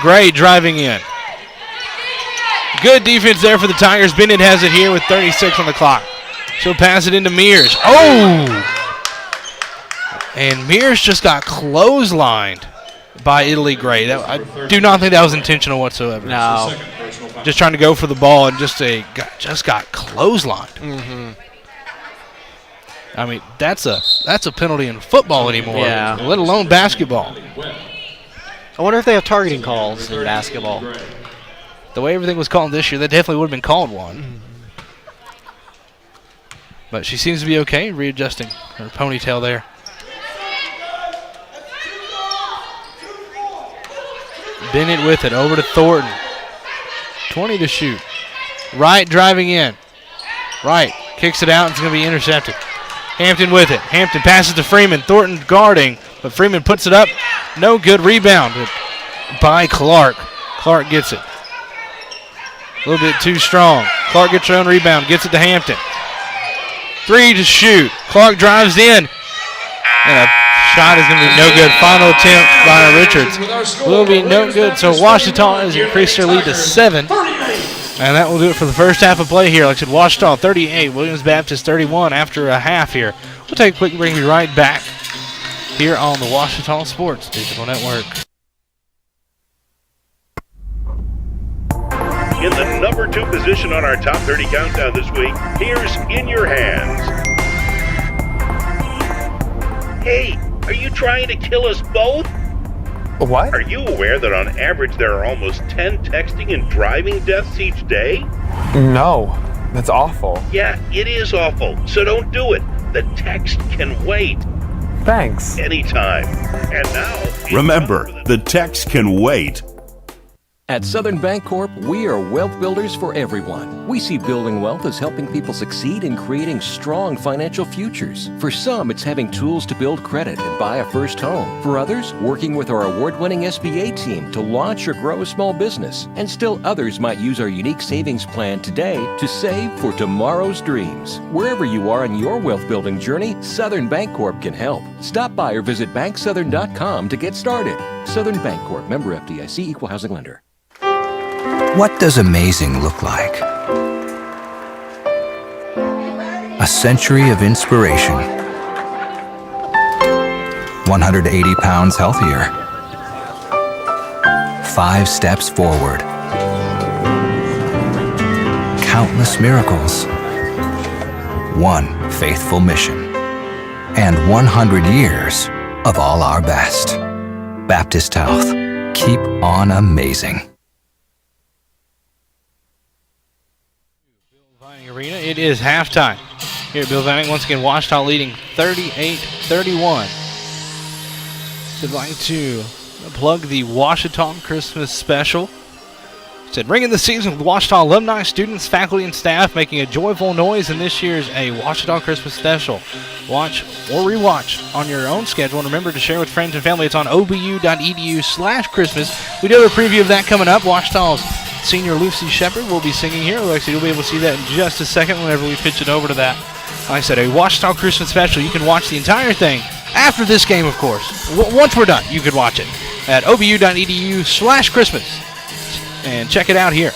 Gray driving in. Good defense there for the Tigers. Bennett has it here with 36 on the clock. She'll pass it into Mears. Oh! And Mears just got clotheslined by Italy Gray. I do not think that was intentional whatsoever. No. Just trying to go for the ball and just got clotheslined. Mm-hmm. I mean, that's a penalty in football anymore, let alone basketball. I wonder if they have targeting calls in basketball. The way everything was called this year, that definitely would have been called one. Mm-hmm. But she seems to be okay, readjusting her ponytail there. Bennett with it, over to Thornton. 20 to shoot. Wright driving in. Wright kicks it out, and it's going to be intercepted. Hampton with it. Hampton passes to Freeman. Thornton guarding, but Freeman puts it up. No good. Rebound by Clark. Clark gets it. A little bit too strong. Clark gets her own rebound, gets it to Hampton. 3 to shoot. Clark drives in. And a shot is going to be no good. Final attempt by Richards will be no good. So Ouachita has increased their lead to 7. And that will do it for the first half of play here. Like I said, Ouachita 38, Williams Baptist 31 after a half here. We'll take a quick break and be right back here on the Ouachita Sports Digital Network. In the number 2 position on our top 30 countdown this week, here's In Your Hands. Hey, are you trying to kill us both? What? Are you aware that on average there are almost 10 texting and driving deaths each day? No, that's awful. Yeah, it is awful, so don't do it. The text can wait. Thanks. Anytime. And now... Remember, the text can wait. At Southern Bancorp, we are wealth builders for everyone. We see building wealth as helping people succeed in creating strong financial futures. For some, it's having tools to build credit and buy a first home. For others, working with our award-winning SBA team to launch or grow a small business. And still others might use our unique savings plan today to save for tomorrow's dreams. Wherever you are on your wealth building journey, Southern Bancorp can help. Stop by or visit banksouthern.com to get started. Southern Bancorp, member FDIC, equal housing lender. What does amazing look like? A century of inspiration. 180 pounds healthier. 5 steps forward. Countless miracles. 1 faithful mission. And 100 years of all our best. Baptist Health. Keep on amazing. Arena. It is halftime here at Bill Vining. Once again, Ouachita leading 38-31. So I'd like to plug the Ouachita Christmas Special. Said, ringing the season with Ouachita alumni, students, faculty, and staff making a joyful noise in this year's Ouachita Christmas Special. Watch or rewatch on your own schedule, and remember to share with friends and family. It's on obu.edu/Christmas. We do have a preview of that coming up. Ouachita's senior Lucy Shepard will be singing here. You'll be able to see that in just a second whenever we pitch it over to that. Like I said, a Ouachita Christmas Special. You can watch the entire thing after this game, of course. Once we're done, you can watch it at obu.edu/Christmas. And check it out here.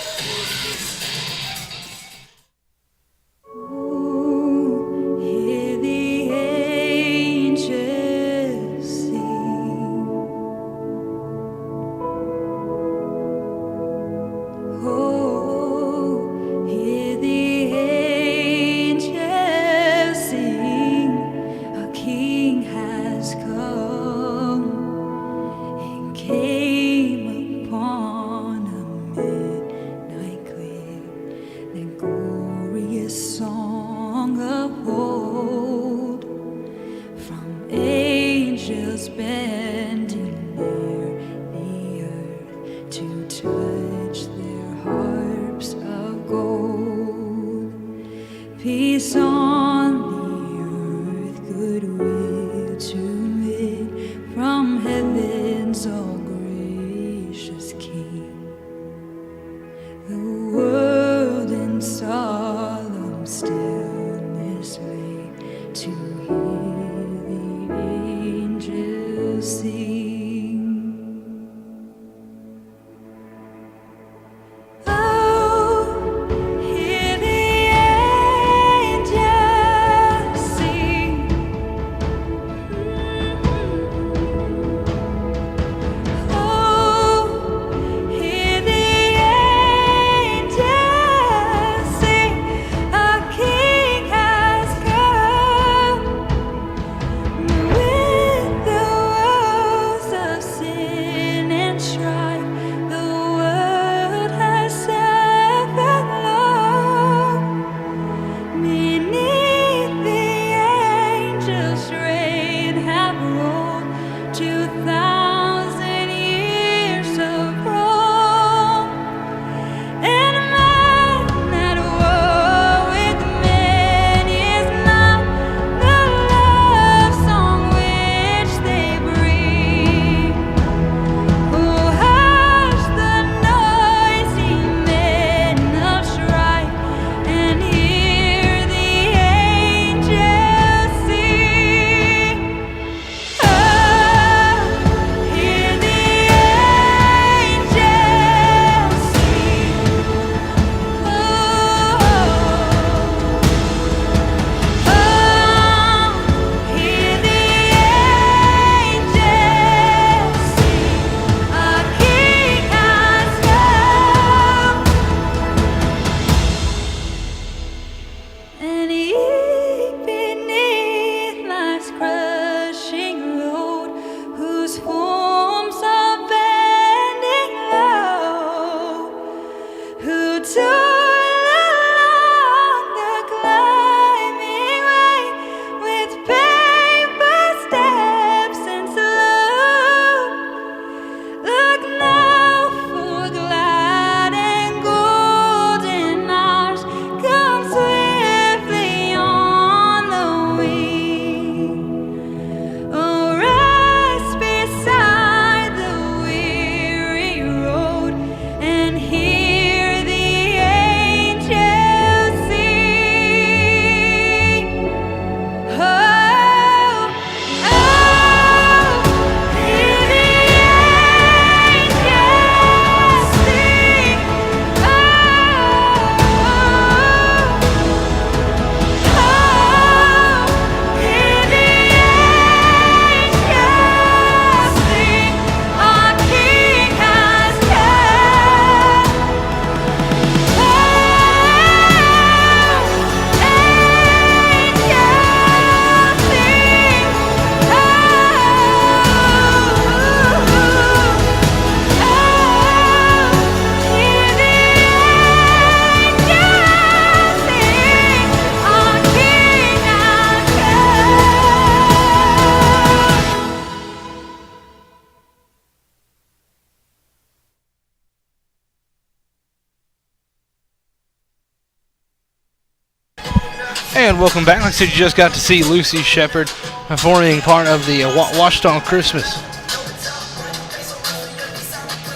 And welcome back. Like I said, you just got to see Lucy Shepard performing part of the Ouachita Christmas.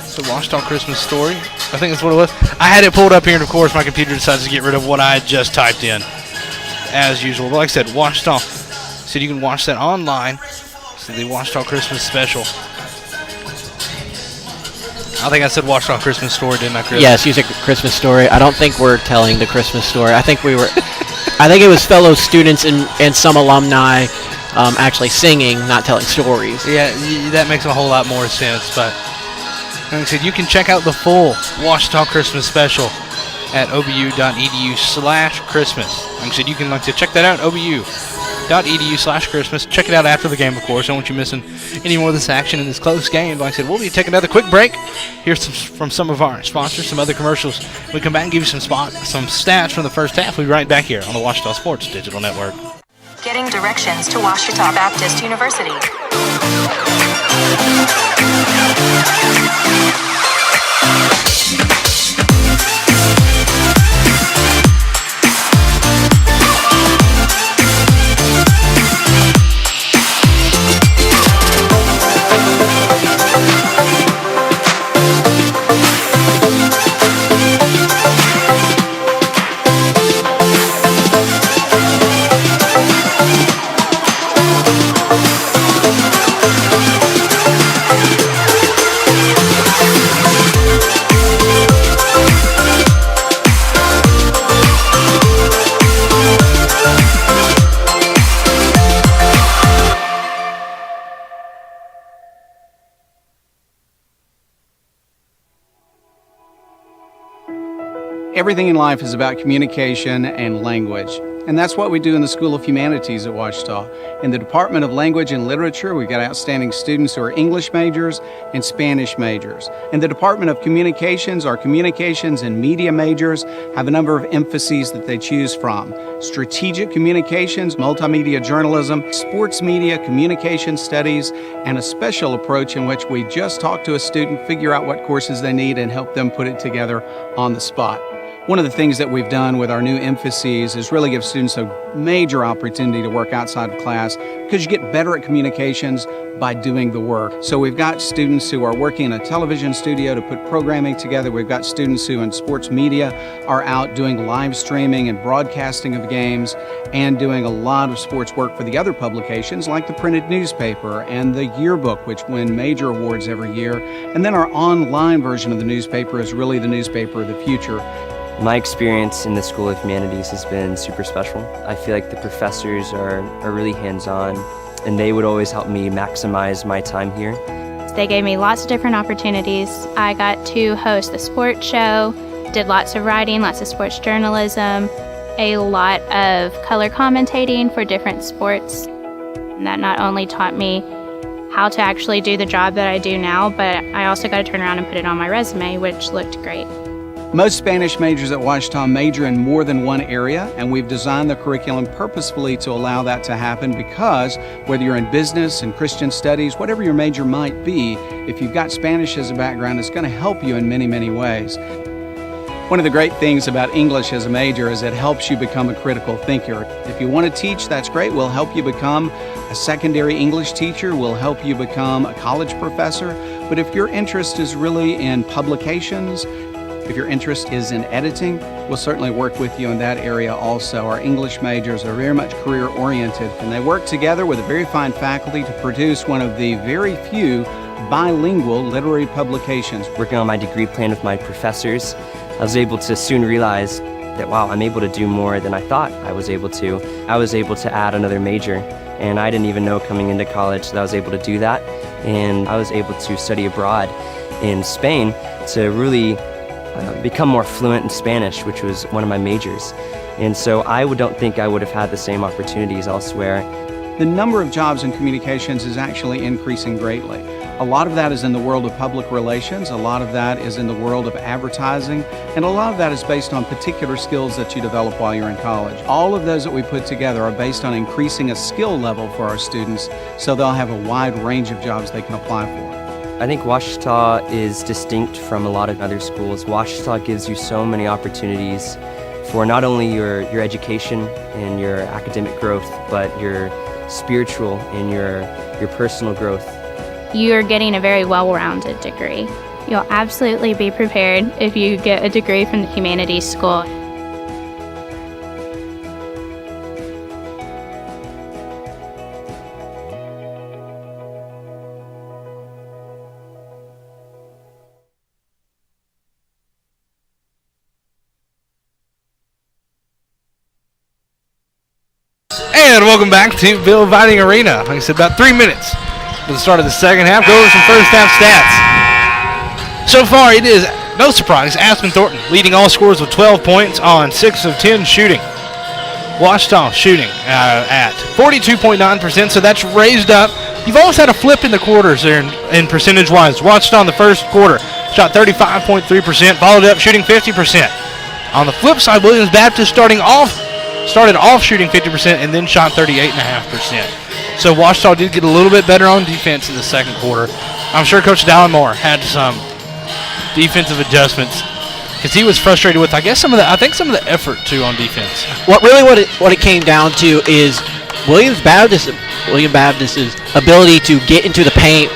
It's a Ouachita Christmas story. I think that's what it was. I had it pulled up here, and of course my computer decides to get rid of what I had just typed in, as usual. But like I said, Ouachita. So you can watch that online. So the Ouachita Christmas special. I think I said Ouachita Christmas story, didn't I, Chris? Yes, you said Christmas story. I don't think we're telling the Christmas story. I think we were. I think it was fellow students and some alumni actually singing, not telling stories. Yeah, that makes a whole lot more sense. But like I said, you can check out the full Ouachita Christmas special at obu.edu/Christmas. Like I said, you can check that out, obu.edu/Christmas. Check it out after the game, of course. Don't want you missing any more of this action in this close game. Like I said, we'll be taking another quick break. Here's from some of our sponsors, some other commercials. We come back and give you some stats from the first half. We'll be right back here on the Ouachita Sports Digital Network. Getting directions to Ouachita Baptist University. Everything in life is about communication and language. And that's what we do in the School of Humanities at Ouachita. In the Department of Language and Literature, we've got outstanding students who are English majors and Spanish majors. In the Department of Communications, our communications and media majors have a number of emphases that they choose from. Strategic communications, multimedia journalism, sports media, communication studies, and a special approach in which we just talk to a student, figure out what courses they need, and help them put it together on the spot. One of the things that we've done with our new emphases is really give students a major opportunity to work outside of class because you get better at communications by doing the work. So we've got students who are working in a television studio to put programming together. We've got students who in sports media are out doing live streaming and broadcasting of games and doing a lot of sports work for the other publications like the printed newspaper and the yearbook, which win major awards every year. And then our online version of the newspaper is really the newspaper of the future. My experience in the School of Humanities has been super special. I feel like the professors are really hands-on, and they would always help me maximize my time here. They gave me lots of different opportunities. I got to host the sports show, did lots of writing, lots of sports journalism, a lot of color commentating for different sports. And that not only taught me how to actually do the job that I do now, but I also got to turn around and put it on my resume, which looked great. Most Spanish majors at Ouachita major in more than one area, and we've designed the curriculum purposefully to allow that to happen because whether you're in business and Christian studies, whatever your major might be, if you've got Spanish as a background, it's going to help you in many, many ways. One of the great things about English as a major is it helps you become a critical thinker. If you want to teach, that's great. We'll help you become a secondary English teacher. We'll help you become a college professor. But if your interest is really in publications, if your interest is in editing, we'll certainly work with you in that area also. Our English majors are very much career-oriented, and they work together with a very fine faculty to produce one of the very few bilingual literary publications. Working on my degree plan with my professors, I was able to soon realize that, wow, I'm able to do more than I thought I was able to. I was able to add another major, and I didn't even know coming into college that I was able to do that. And I was able to study abroad in Spain to really become more fluent in Spanish, which was one of my majors. And so I don't think I would have had the same opportunities elsewhere. The number of jobs in communications is actually increasing greatly. A lot of that is in the world of public relations, a lot of that is in the world of advertising, and a lot of that is based on particular skills that you develop while you're in college. All of those that we put together are based on increasing a skill level for our students so they'll have a wide range of jobs they can apply for. I think Ouachita is distinct from a lot of other schools. Ouachita gives you so many opportunities for not only your education and your academic growth, but your spiritual and your personal growth. You're getting a very well-rounded degree. You'll absolutely be prepared if you get a degree from the humanities school. And welcome back to Bill Vining Arena. Like I said, about 3 minutes to the start of the second half. Go over some first half stats. So far, it is no surprise. Aspen Thornton leading all scorers with 12 points on 6 of 10 shooting. Ouachita shooting at 42.9%, so that's raised up. You've always had a flip in the quarters there in percentage-wise. Ouachita in the first quarter shot 35.3%, followed up shooting 50%. On the flip side, Williams Baptist started off shooting 50% and then shot 38.5%. So Ouachita did get a little bit better on defense in the second quarter. I'm sure Coach Dallimore had some defensive adjustments because he was frustrated with, I think some of the effort too on defense. What it came down to is Williams Baptist's ability to get into the paint.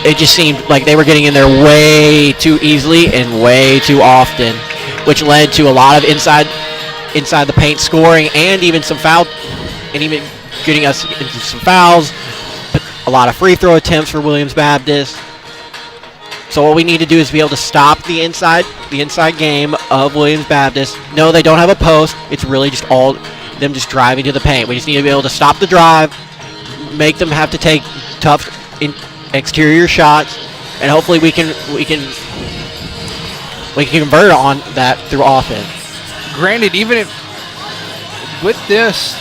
It just seemed like they were getting in there way too easily and way too often, which led to a lot of inside the paint scoring and even even getting us into some fouls. A lot of free throw attempts for Williams Baptist. So what we need to do is be able to stop the inside game of Williams Baptist. No, they don't have a post. It's really just all them just driving to the paint. We just need to be able to stop the drive, make them have to take tough exterior shots, and hopefully we can convert on that through offense. Granted, even if with this,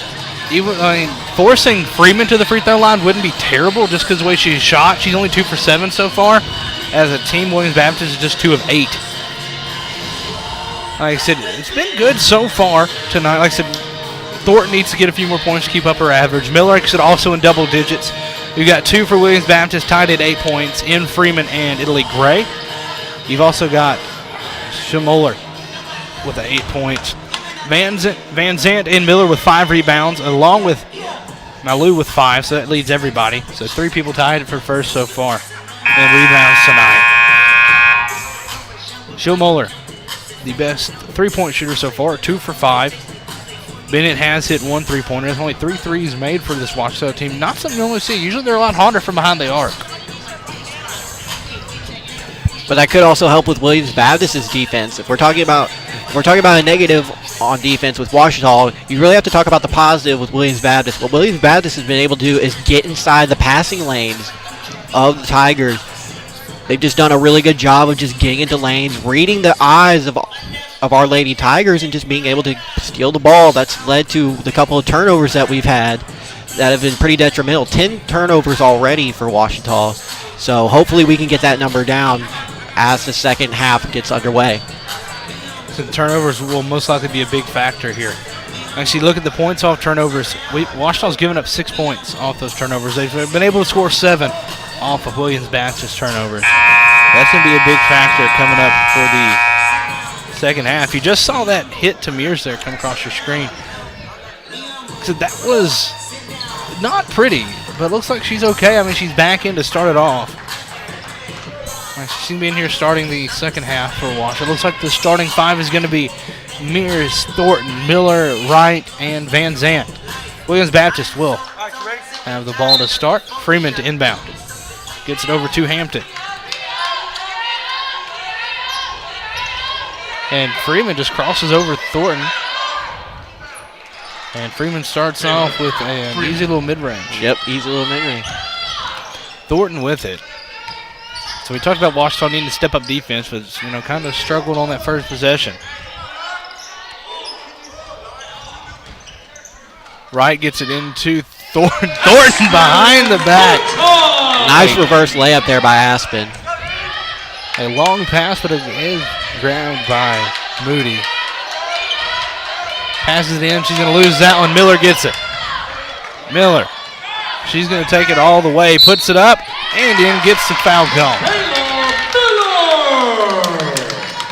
forcing Freeman to the free throw line wouldn't be terrible just because the way she shot. She's only 2 for 7 so far. As a team, Williams Baptist is just 2 of 8. Like I said, it's been good so far tonight. Like I said, Thornton needs to get a few more points to keep up her average. Miller, like I said, also in double digits. We've got 2 for Williams Baptist, tied at 8 points in Freeman and Italy Gray. You've also got Schmoller with 8 points. Van Zant and Miller with 5 rebounds, along with Malou with 5, so that leads everybody. So 3 people tied for first so far. And rebounds tonight. Schmoller, the best 3-point shooter so far, 2 for 5. Bennett has hit 1 3-pointer. There's only 3 threes made for this Ouachita team. Not something you normally see. Usually they're a lot harder from behind the arc. But that could also help with Williams Baptist's defense. If we're talking about a negative on defense with Ouachita, you really have to talk about the positive with Williams Baptist. What Williams Baptist has been able to do is get inside the passing lanes of the Tigers. They've just done a really good job of just getting into lanes, reading the eyes of our Lady Tigers, and just being able to steal the ball. That's led to the couple of turnovers that we've had that have been pretty detrimental. 10 turnovers already for Ouachita. So hopefully we can get that number down as the second half gets underway. So the turnovers will most likely be a big factor here. Actually, look at the points off turnovers. Ouachita's given up 6 points off those turnovers. They've been able to score 7 off of Williams Baptist turnovers. That's going to be a big factor coming up for the second half. You just saw that hit to Mears there come across your screen. So that was not pretty, but it looks like she's okay. I mean, she's back in to start it off. She seems to be in here starting the second half for Ouachita. It looks like the starting 5 is going to be Mears, Thornton, Miller, Wright, and Van Zant. Williams Baptist will have the ball to start. Freeman to inbound. Gets it over to Hampton. And Freeman just crosses over Thornton. And Freeman starts off with an easy little mid-range. Yep, easy little mid-range. Thornton with it. So we talked about Ouachita needing to step up defense, but kind of struggled on that first possession. Wright gets it into Thornton. Thornton behind the back. Nice reverse layup there by Aspen. A long pass, but it is grabbed by Moody. Passes it in. She's going to lose that one. Miller gets it. Miller. She's going to take it all the way. Puts it up and in. Gets the foul call.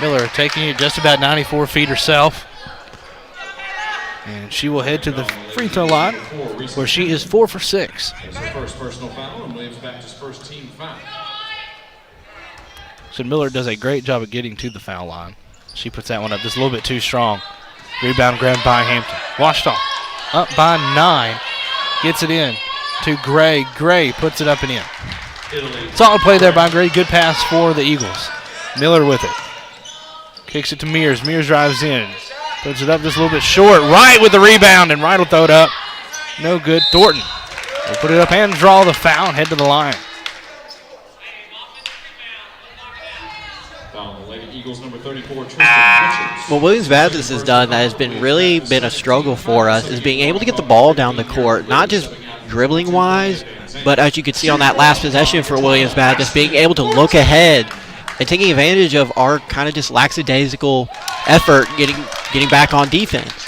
Miller taking it just about 94 feet herself. And she will head to the free throw line where she is 4 for 6. It's her first personal foul and Williams Baptist first team foul. So Miller does a great job of getting to the foul line. She puts that one up just a little bit too strong. Rebound grabbed by Hampton. Washita up by 9. Gets it in to Gray. Gray puts it up and in. Solid play there by Gray. Good pass for the Eagles. Miller with it. Kicks it to Mears. Mears drives in. Puts it up just a little bit short. Wright with the rebound, and Wright will throw it up. No good. Thornton will put it up and draw the foul and head to the line. Foul the Lady Eagles, number 34, Tristan Richards. What Williams Baptist has done that has been really been a struggle for us is being able to get the ball down the court, not just dribbling wise, but as you could see on that last possession for Williams Baptist, being able to look ahead and taking advantage of our kind of just lackadaisical effort getting back on defense.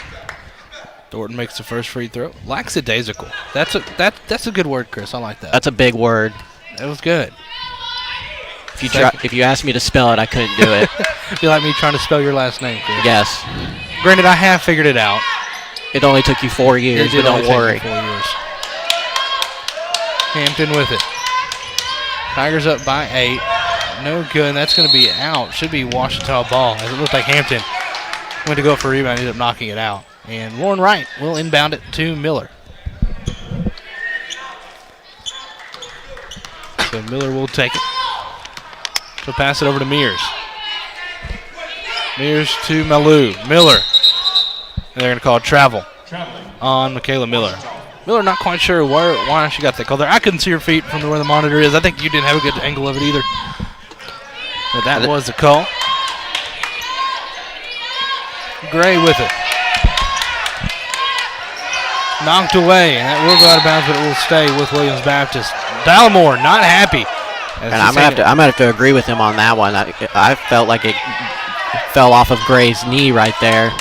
Thornton makes the first free throw. Lackadaisical. That's a good word, Chris. I like that. That's a big word. That was good. If you asked me to spell it, I couldn't do it. It'd be like me trying to spell your last name, Chris. Yes. Granted, I have figured it out. It only took you 4 years, but don't worry. 4 years. Hampton with it. Tigers up by 8. No good. That's going to be out. Should be Washita ball. As it looked like Hampton went to go for a rebound, ended up knocking it out. And Lauren Wright will inbound it to Miller. So Miller will take it. She'll pass it over to Mears. Mears to Malou. Miller. And they're going to call travel on Michaela Miller. Miller not quite sure why she got that call there. I couldn't see her feet from where the monitor is. I think you didn't have a good angle of it either. But that was the call. Gray with it. Knocked away, and that will go out of bounds, but it will stay with Williams Baptist. Dallimore not happy. And I'm gonna have to agree with him on that one. I felt like it fell off of Gray's knee right there.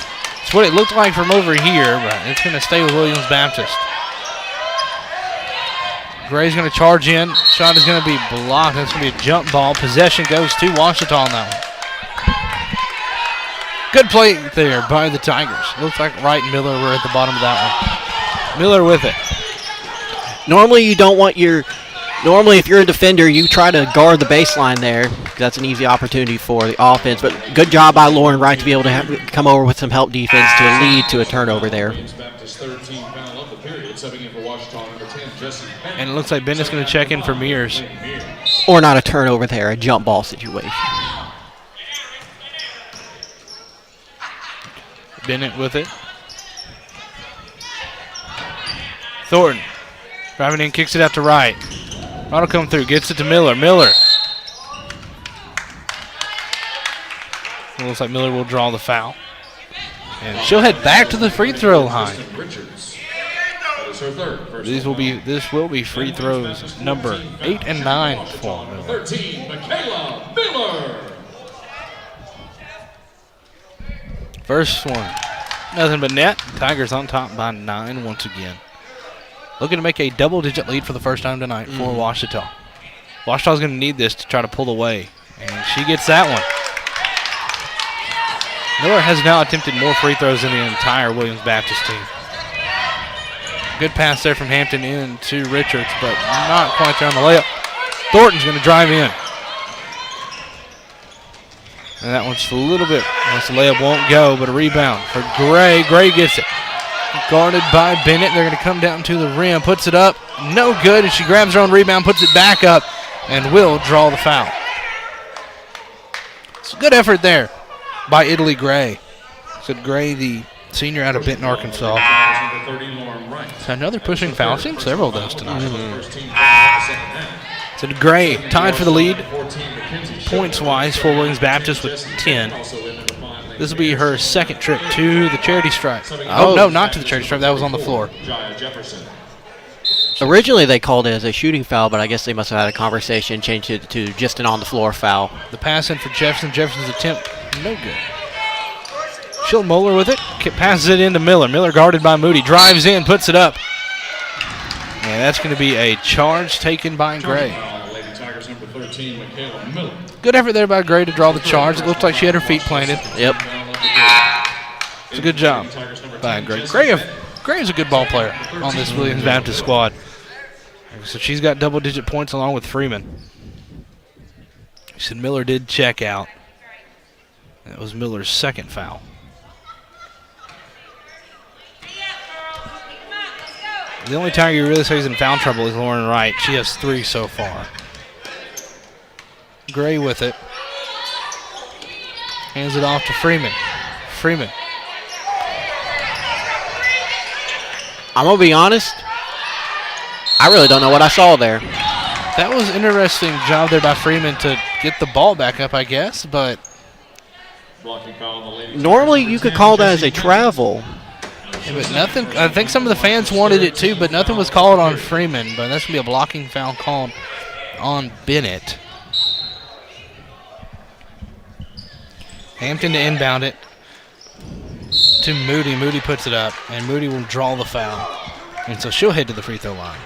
It's what it looked like from over here, but it's going to stay with Williams Baptist. Gray's going to charge in. Shot is going to be blocked. That's going to be a jump ball. Possession goes to Washita on that one. Good play there by the Tigers. Looks like Wright and Miller were at the bottom of that one. Miller with it. Normally you don't want Normally if you're a defender, you try to guard the baseline there. That's an easy opportunity for the offense. But good job by Lauren Wright to be able to come over with some help defense to lead to a turnover there. And it looks like Bennett's going to check in for Mears. Or not a turnover there, a jump ball situation. Bennett with it. Thornton driving in, kicks it out to Wright. Wright will come through, gets it to Miller. Miller. It looks like Miller will draw the foul. And she'll head back to the free throw line. This will be free throws number 8 and 9 for Miller. 13, Michaela Miller. First one, nothing but net. Tigers on top by 9 once again. Looking to make a double-digit lead for the first time tonight for Washita. Washita's going to need this to try to pull away, and she gets that one. Miller has now attempted more free throws than the entire Williams Baptist team. Good pass there from Hampton in to Richards, but not quite there on the layup. Thornton's going to drive in. And that one's a little bit, once the layup won't go, but a rebound for Gray. Gray gets it. Guarded by Bennett. They're going to come down to the rim, puts it up. No good, and she grabs her own rebound, puts it back up, and will draw the foul. It's a good effort there by Italy Gray. Said Gray, the senior out of Benton, Arkansas. So another pushing foul. I've seen several of those tonight. So Gray tied for the lead points-wise for Williams Baptist with 10. This will be her second trip to the charity stripe. Oh, no, not to the charity stripe. That was on the floor. Originally they called it as a shooting foul, but I guess they must have had a conversation, changed it to just an on-the-floor foul. The pass in for Jefferson. Jefferson's attempt, no good. She'll Moeller with it. Passes it into Miller. Miller guarded by Moody. Drives in, puts it up. And that's going to be a charge taken by Gray. Good effort there by Gray to draw the charge. It looked like she had her feet planted. Yep. It's a good job by Gray. Gray is a good ball player on this Williams Baptist squad. So she's got double-digit points along with Freeman. You said Miller did check out. That was Miller's second foul. The only Tiger you really say is in foul trouble is Lauren Wright. She has 3 so far. Gray with it. Hands it off to Freeman. Freeman. I'm going to be honest. I really don't know what I saw there. That was an interesting job there by Freeman to get the ball back up, I guess, but normally you could call that as a travel. Yeah, but nothing. I think some of the fans wanted it too, but nothing was called on Freeman. But that's gonna be a blocking foul called on Bennett. Hampton to inbound it to Moody. Moody puts it up, and Moody will draw the foul, and so she'll head to the free throw line.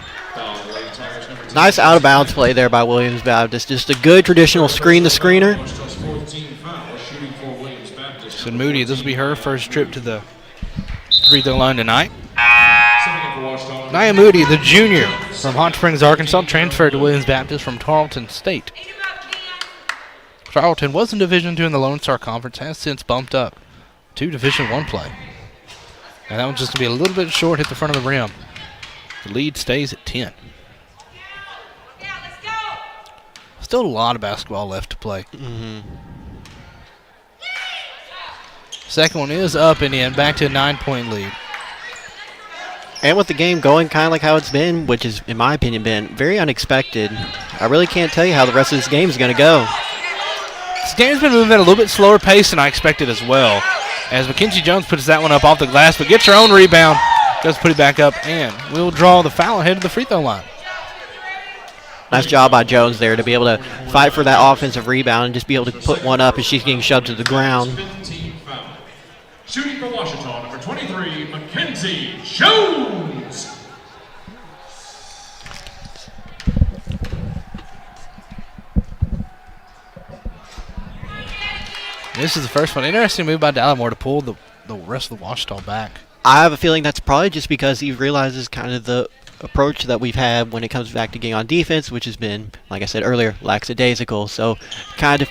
Nice out of bounds play there by Williams Baptist. Just a good traditional screen the screener. So Moody, this will be her first trip to the free throw line tonight. Nia Moody, the junior from Hot Springs, Arkansas, transferred to Williams Baptist from Tarleton State. Tarleton was in Division II in the Lone Star Conference, has since bumped up to Division I play. And that one's just going to be a little bit short, hit the front of the rim. The lead stays at 10. Still a lot of basketball left to play. Second one is up and in, back to a 9-point lead. And with the game going kind of like how it's been, which is, in my opinion, been very unexpected, I really can't tell you how the rest of this game is going to go. This game's been moving at a little bit slower pace than I expected as well, as Mackenzie Jones puts that one up off the glass, but gets her own rebound, does put it back up, and will draw the foul ahead of the free throw line. Nice job by Jones there to be able to fight for that offensive rebound and just be able to put one up as she's getting shoved to the ground. Shooting for Washington, number 23, Mackenzie Jones. This is the first one. Interesting move by Dallimore to pull the rest of the Washita back. I have a feeling that's probably just because he realizes kind of the approach that we've had when it comes back to getting on defense, which has been, like I said earlier, lackadaisical. So kind of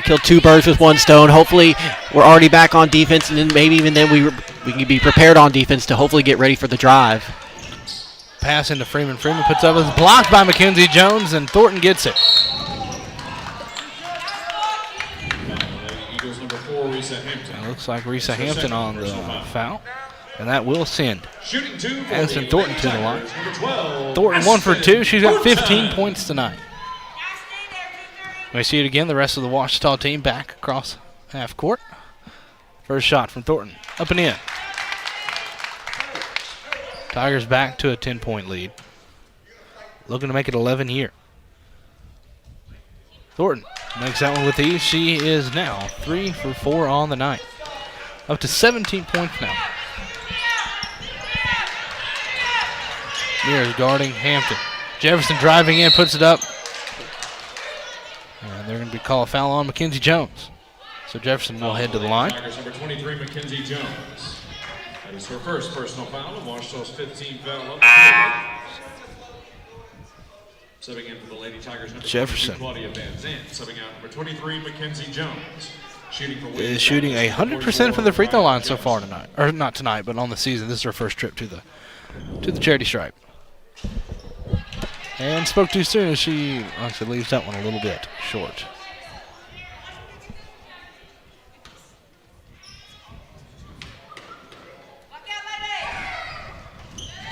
killed 2 birds with 1 stone. Hopefully we're already back on defense, and then maybe even then we can be prepared on defense to hopefully get ready for the drive. Pass into Freeman. Freeman puts up, it's blocked by Mackenzie Jones, and Thornton gets it. It looks like Risa Hampton on the foul, and that will send Addison Thornton to the line. Thornton 1 for 2. She's got 15 points tonight. We see it again, the rest of the Washita team back across half court. First shot from Thornton, up and in. Tigers back to a 10-point lead. Looking to make it 11 here. Thornton makes that one with ease. She is now 3 for 4 on the night. Up to 17 points now. Mears guarding Hampton. Jefferson driving in, puts it up. And they're going to be called a foul on Mackenzie Jones. So Jefferson will head to the line. Tigers number 23, Mackenzie Jones. That is her first personal foul, and Washita's 15th foul up. Subbing in for the Lady Tigers, number Jefferson. 22, Claudia Van Zandt. Subbing out number 23, Mackenzie Jones. Is shooting 100% from the free throw line so far tonight. Or not tonight, but on the season. This is her first trip to the charity stripe. And spoke too soon as she actually leaves that one a little bit short.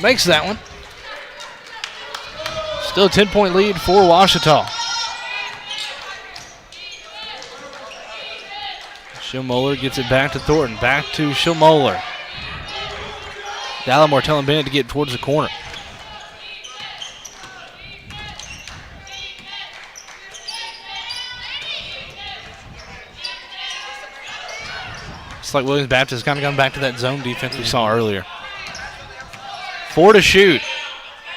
Makes that one. Still a 10-point lead for Washita. Schilmoller gets it back to Thornton. Back to Schilmoller. Dallimore telling Bennett to get towards the corner. It's like Williams Baptist kind of gone back to that zone defense we saw earlier. 4 to shoot.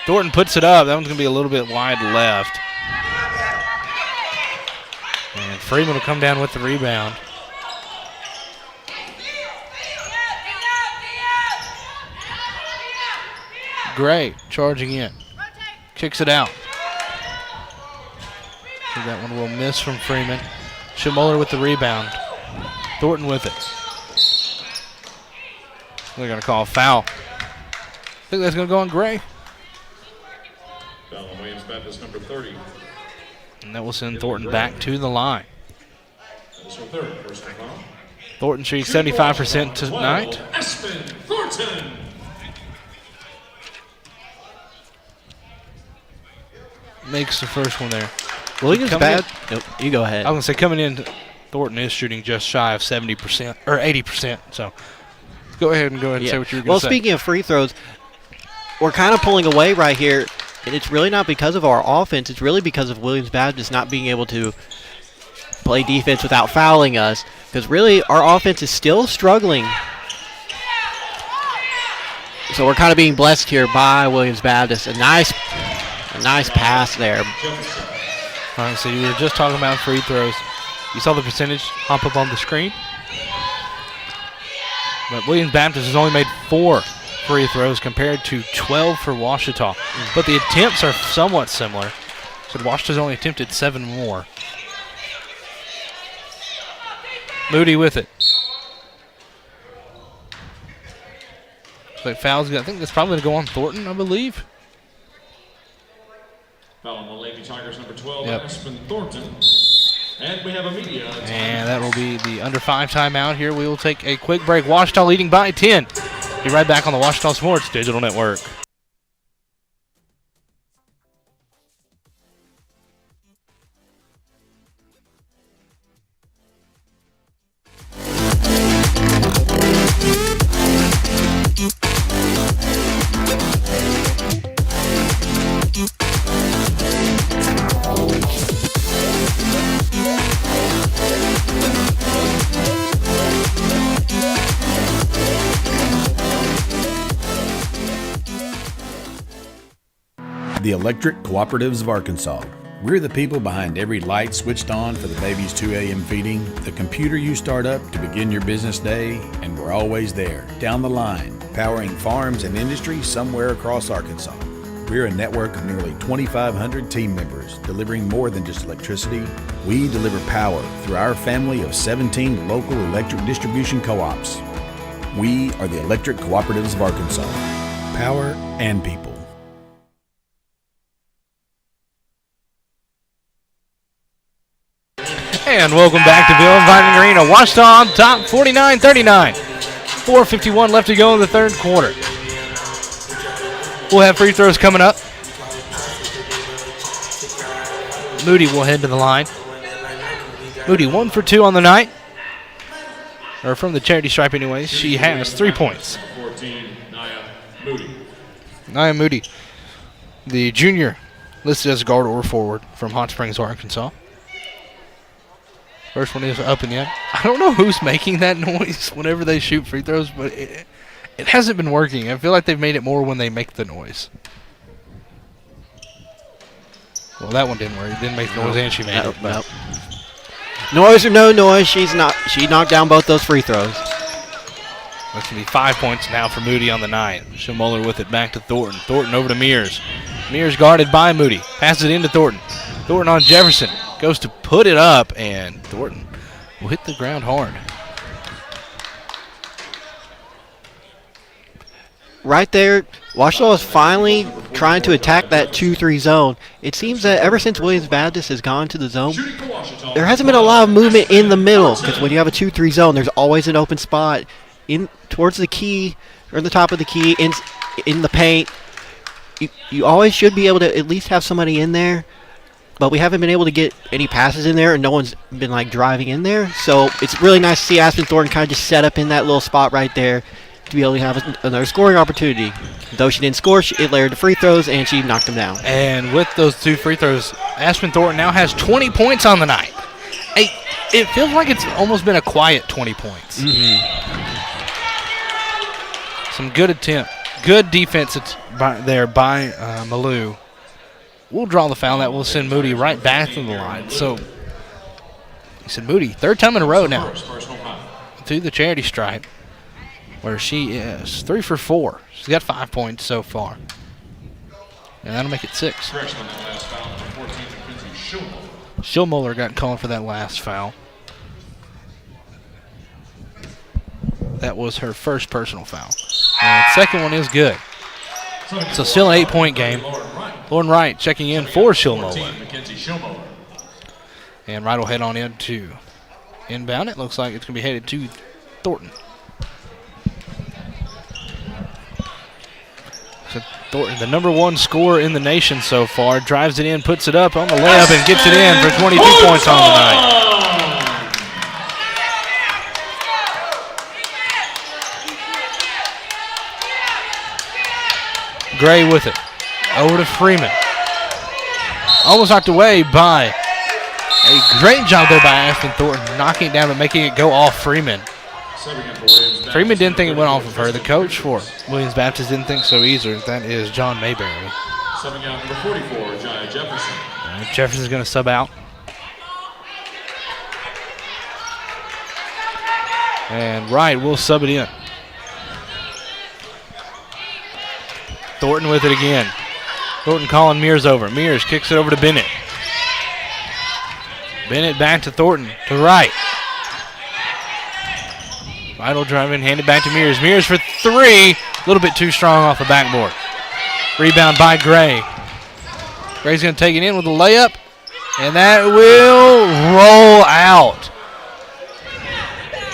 Thornton puts it up. That one's going to be a little bit wide left. And Freeman will come down with the rebound. Gray charging in. Kicks it out. So that one will miss from Freeman. Schamoller with the rebound. Thornton with it. They're going to call a foul. I think that's going to go on Gray. Foul on Williams Baptist number 30. And that will send Thornton back to the line. That's her third personal foul. Thornton shooting 75% tonight. Aspen Thornton. Makes the first one there. Williams bad. Nope, you go ahead. I was going to say, coming in, Thornton is shooting just shy of 70%, or 80%. So go ahead and say what you were going to say. Well, speaking of free throws, we're kind of pulling away right here, and it's really not because of our offense. It's really because of Williams Baptist not being able to play defense without fouling us, because really our offense is still struggling. So we're kind of being blessed here by Williams Baptist. A nice pass there. All right, so you were just talking about free throws. You saw the percentage hop up on the screen. But Williams Baptist has only made 4 free throws compared to 12 for Ouachita. But the attempts are somewhat similar. So Ouachita's only attempted 7 more. Moody with it. So fouls, I think that's probably going to go on Thornton, I believe. Foul on the Lady Tigers number 12, Yep. Aspen Thornton. And we have a media. And that will be the under 5 timeout here. We will take a quick break. Ouachita leading by 10. Be right back on the Ouachita Sports Digital Network. The Electric Cooperatives of Arkansas. We're the people behind every light switched on for the baby's 2 a.m. feeding, the computer you start up to begin your business day, and we're always there, down the line, powering farms and industry somewhere across Arkansas. We're a network of nearly 2,500 team members, delivering more than just electricity. We deliver power through our family of 17 local electric distribution co-ops. We are the Electric Cooperatives of Arkansas. Power and people. And welcome back to Bill and Vining Arena. Ouachita on top, 49-39. 4:51 left to go in the third quarter. We'll have free throws coming up. Moody will head to the line. Moody 1 for 2 on the night. Or from the charity stripe anyways. She has 3 points. 14, Naya Moody. Naya Moody, the junior, listed as guard or forward from Hot Springs, Arkansas. First one is up and in. I don't know who's making that noise whenever they shoot free throws, but it hasn't been working. I feel like they've made it more when they make the noise. Well, that one didn't work. It didn't make the noise, and she made it. Nope. Noise or no noise, she knocked down both those free throws. That's going to be 5 points now for Moody on the night. Schamoller with it back to Thornton. Thornton over to Mears. Mears guarded by Moody. Passes it into Thornton. Thornton on Jefferson. Goes to put it up, and Thornton will hit the ground hard. Right there, Ouachita is finally trying to attack that 2-3 zone. It seems that ever since Williams Baptist has gone to the zone, there hasn't been a lot of movement in the middle, because when you have a 2-3 zone, there's always an open spot in towards the key, or in the top of the key, in the paint. You always should be able to at least have somebody in there. But we haven't been able to get any passes in there, and no one's been like driving in there. So it's really nice to see Aspen Thornton kind of just set up in that little spot right there to be able to have another scoring opportunity. Though she didn't score, it layered the free throws, and she knocked them down. And with those 2 free throws, Aspen Thornton now has 20 points on the night. It feels like it's almost been a quiet 20 points. Some good attempt. Good defense there by Malou. We'll draw the foul. That will send Moody right back to the line. So, he said Moody, 3rd time in a row now to the charity stripe, where she is 3 for 4. She's got 5 points so far. And that'll make it 6. Correction on that last foul, number 14, Mackenzie Schulmuller. Schulmuller got called for that last foul. That was her first personal foul. And second one is good. So still an 8-point game. Lauren Wright checking in for Schulmuller. And Wright will head on in to inbound. It looks like it's going to be headed to Thornton. So Thornton, the number 1 scorer in the nation so far, drives it in, puts it up on the layup, and gets it in for 22 points on the night. Gray with it. Over to Freeman. Almost knocked away by a great job there by Ashton Thornton, knocking it down and making it go off Freeman. Freeman didn't think it went off of her. The coach for Williams Baptist didn't think so either. That is John Mayberry. Subbing out number 44, Jaya Jefferson. Jefferson's going to sub out. And Wright will sub it in. Thornton with it again. Thornton calling Mears over. Mears kicks it over to Bennett. Bennett back to Thornton, to Wright. Wright will drive in, hand it back to Mears. Mears for 3. A little bit too strong off the backboard. Rebound by Gray. Gray's going to take it in with a layup, and that will roll out.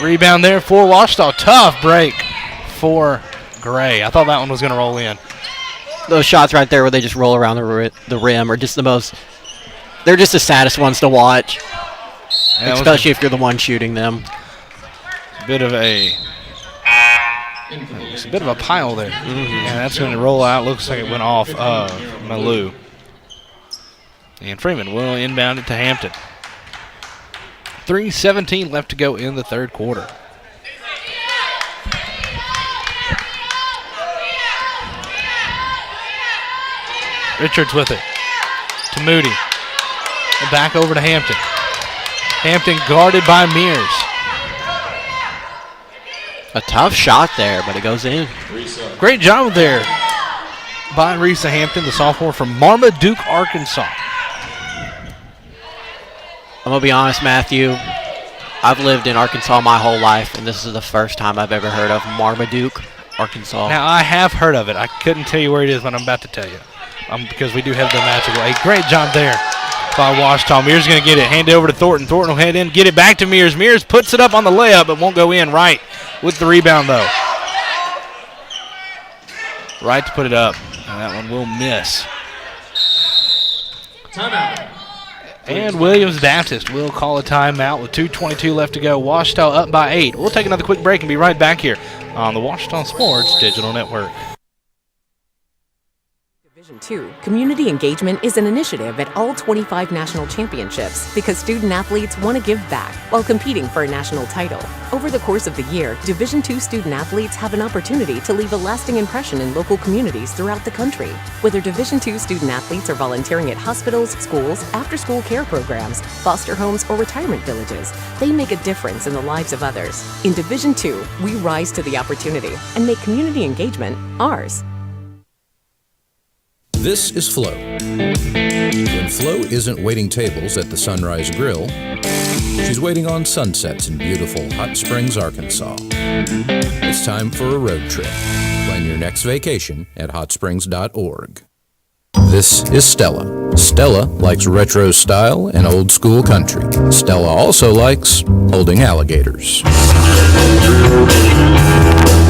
Rebound there for Ouachita. Tough break for Gray. I thought that one was going to roll in. Those shots right there where they just roll around the rim are just the most, they're just the saddest ones to watch, especially if you're the one shooting them. It's a bit of a pile there. And that's going to roll out. Looks like it went off Malou. And Freeman will inbound it to Hampton. 3:17 left to go in the third quarter. Richards with it to Moody. And back over to Hampton. Hampton guarded by Mears. A tough shot there, but it goes in. Great job there by Risa Hampton, the sophomore from Marmaduke, Arkansas. I'm going to be honest, Matthew. I've lived in Arkansas my whole life, and this is the first time I've ever heard of Marmaduke, Arkansas. Now, I have heard of it. I couldn't tell you where it is, but I'm about to tell you. Because we do have the magical. A great job there by Ouachita. Mears going to get it. Hand it over to Thornton. Thornton will head in, get it back to Mears. Mears puts it up on the layup, but won't go in. Right with the rebound, though. Right to put it up. And that one will miss. Timeout. And Williams Baptist will call a timeout with 2:22 left to go. Ouachita up by 8. We'll take another quick break and be right back here on the Ouachita Sports Digital Network. Division 2, community engagement is an initiative at all 25 national championships because student athletes want to give back while competing for a national title. Over the course of the year, Division 2 student athletes have an opportunity to leave a lasting impression in local communities throughout the country. Whether Division 2 student athletes are volunteering at hospitals, schools, after-school care programs, foster homes, or retirement villages, they make a difference in the lives of others. In Division 2, we rise to the opportunity and make community engagement ours. This is Flo. When Flo isn't waiting tables at the Sunrise Grill, she's waiting on sunsets in beautiful Hot Springs, Arkansas. It's time for a road trip. Plan your next vacation at hotsprings.org. This is Stella. Stella likes retro style and old school country. Stella also likes holding alligators.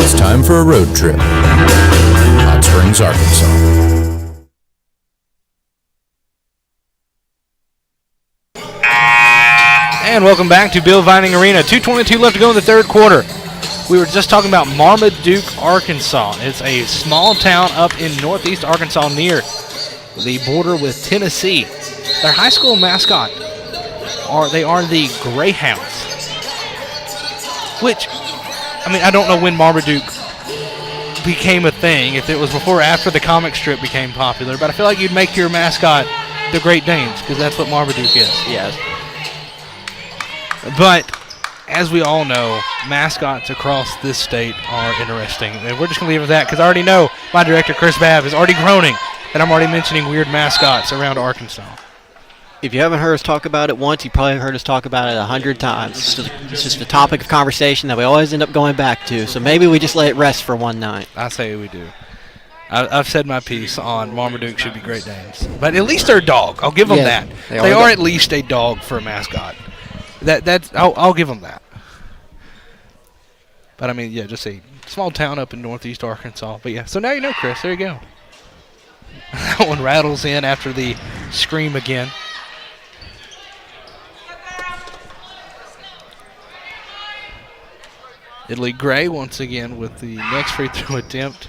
It's time for a road trip. Hot Springs, Arkansas. And welcome back to Bill Vining Arena. 2:22 left to go in the third quarter. We were just talking about Marmaduke, Arkansas. It's a small town up in northeast Arkansas near the border with Tennessee. Their high school mascot are the Greyhounds. Which, I mean, I don't know when Marmaduke became a thing, if it was before or after the comic strip became popular, but I feel like you'd make your mascot the Great Danes, because that's what Marmaduke is. Yes. But as we all know, mascots across this state are interesting. And we're just going to leave it at that because I already know my director, Chris Babb, is already groaning. And I'm already mentioning weird mascots around Arkansas. If you haven't heard us talk about it once, you probably heard us talk about it 100 times. It's just a topic of conversation that we always end up going back to. So maybe we just let it rest for one night. I say we do. I've said my piece on Marmaduke should be Great Danes. But at least they're a dog. I'll give them that. They are at least a dog for a mascot. I'll give them that. But I mean, yeah, just a small town up in northeast Arkansas. But yeah, so now you know, Chris. There you go. That one rattles in after the scream again. Italy Gray once again with the next free throw attempt.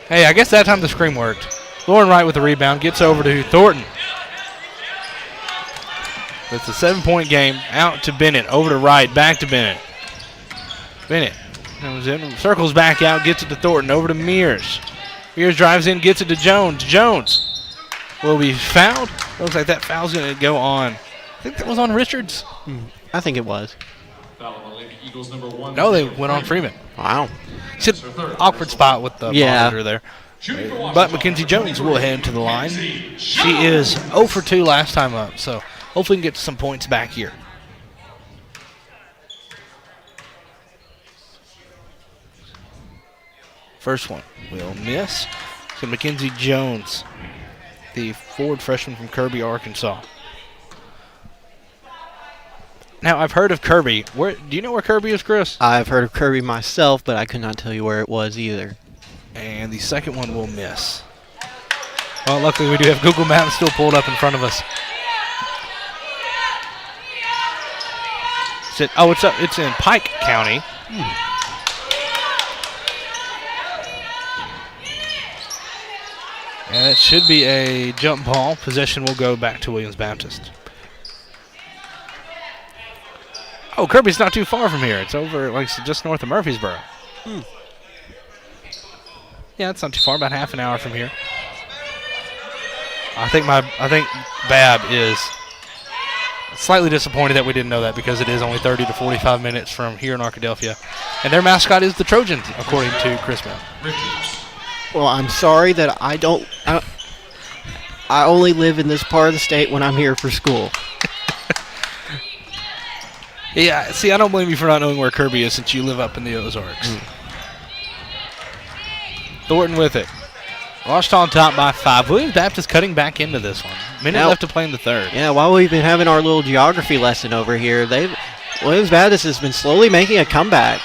Hey, I guess that time the screen worked. Lauren Wright with the rebound, gets over to Thornton. It's a 7-point game. Out to Bennett, over to Wright, back to Bennett. Bennett comes in, circles back out, gets it to Thornton, over to Mears. Mears drives in, gets it to Jones. Jones will be fouled. Looks like that foul's going to go on. I think that was on Richards. I think it was. No, they went on Freeman. Wow. It's an awkward spot with the monitor there. But Mackenzie Jones will head to the line. She is 0 for 2 last time up, so hopefully we can get some points back here. First one will miss. So Mackenzie Jones, the forward freshman from Kirby, Arkansas. Now, I've heard of Kirby. Do you know where Kirby is, Chris? I've heard of Kirby myself, but I could not tell you where it was either. And the second one will miss. Well, luckily we do have Google Maps still pulled up in front of us. It's in Pike County. And it should be a jump ball. Possession will go back to Williams Baptist. Oh, Kirby's not too far from here. It's over, just north of Murfreesboro. Yeah, it's not too far. About half an hour from here. I think Bab is slightly disappointed that we didn't know that because it is only 30 to 45 minutes from here in Arkadelphia, and their mascot is the Trojans, according to Chris Bell. Well, I'm sorry that I only live in this part of the state when I'm here for school. Yeah, see, I don't blame you for not knowing where Kirby is since you live up in the Ozarks. Thornton with it. Washita on top by 5. Williams Baptist cutting back into this one. Minute left to play in the third. Yeah, while we've been having our little geography lesson over here, Williams Baptist has been slowly making a comeback.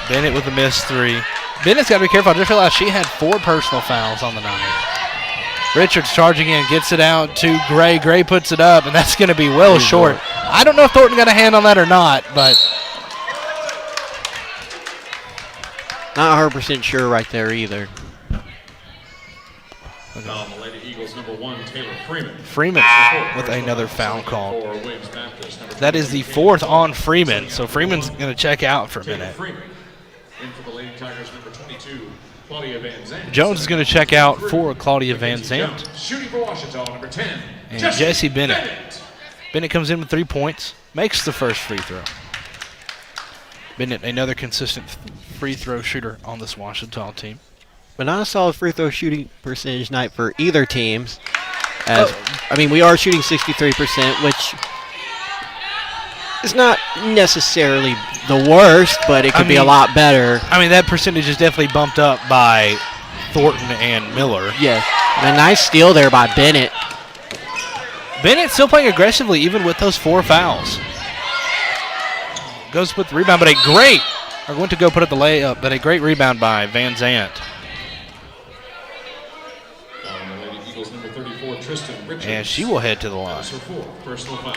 Bennett with a missed 3. Bennett's got to be careful. I just realized she had 4 personal fouls on the night. Richards charging in, gets it out to Gray. Gray puts it up, and that's going to be well short. I don't know if Thornton got a hand on that or not, but not 100% sure right there either. Now the Lady Eagles #1, Taylor Freeman. Freeman with another foul call. That is the 4th on Freeman, so Freeman's going to check out for a minute. In for the Lady Tigers, #22, Claudia Van Zandt. Jones is going to check out for Claudia Van Zandt. Shooting for Washita, #10, and Jesse Bennett. Bennett comes in with 3 points, makes the first free throw. Bennett, another consistent free throw shooter on this Washita team. But not a solid free throw shooting percentage night for either teams. We are shooting 63%, which is not necessarily the worst, but it could be a lot better. I mean, that percentage is definitely bumped up by Thornton and Miller. Yes. And a nice steal there by Bennett. Bennett still playing aggressively even with those 4 fouls. Goes with the rebound, but going to go put up the layup, but a great rebound by Van Zandt. The Lady Eagles #34, Tristan Richards. And she will head to the line. That's her 4th personal foul.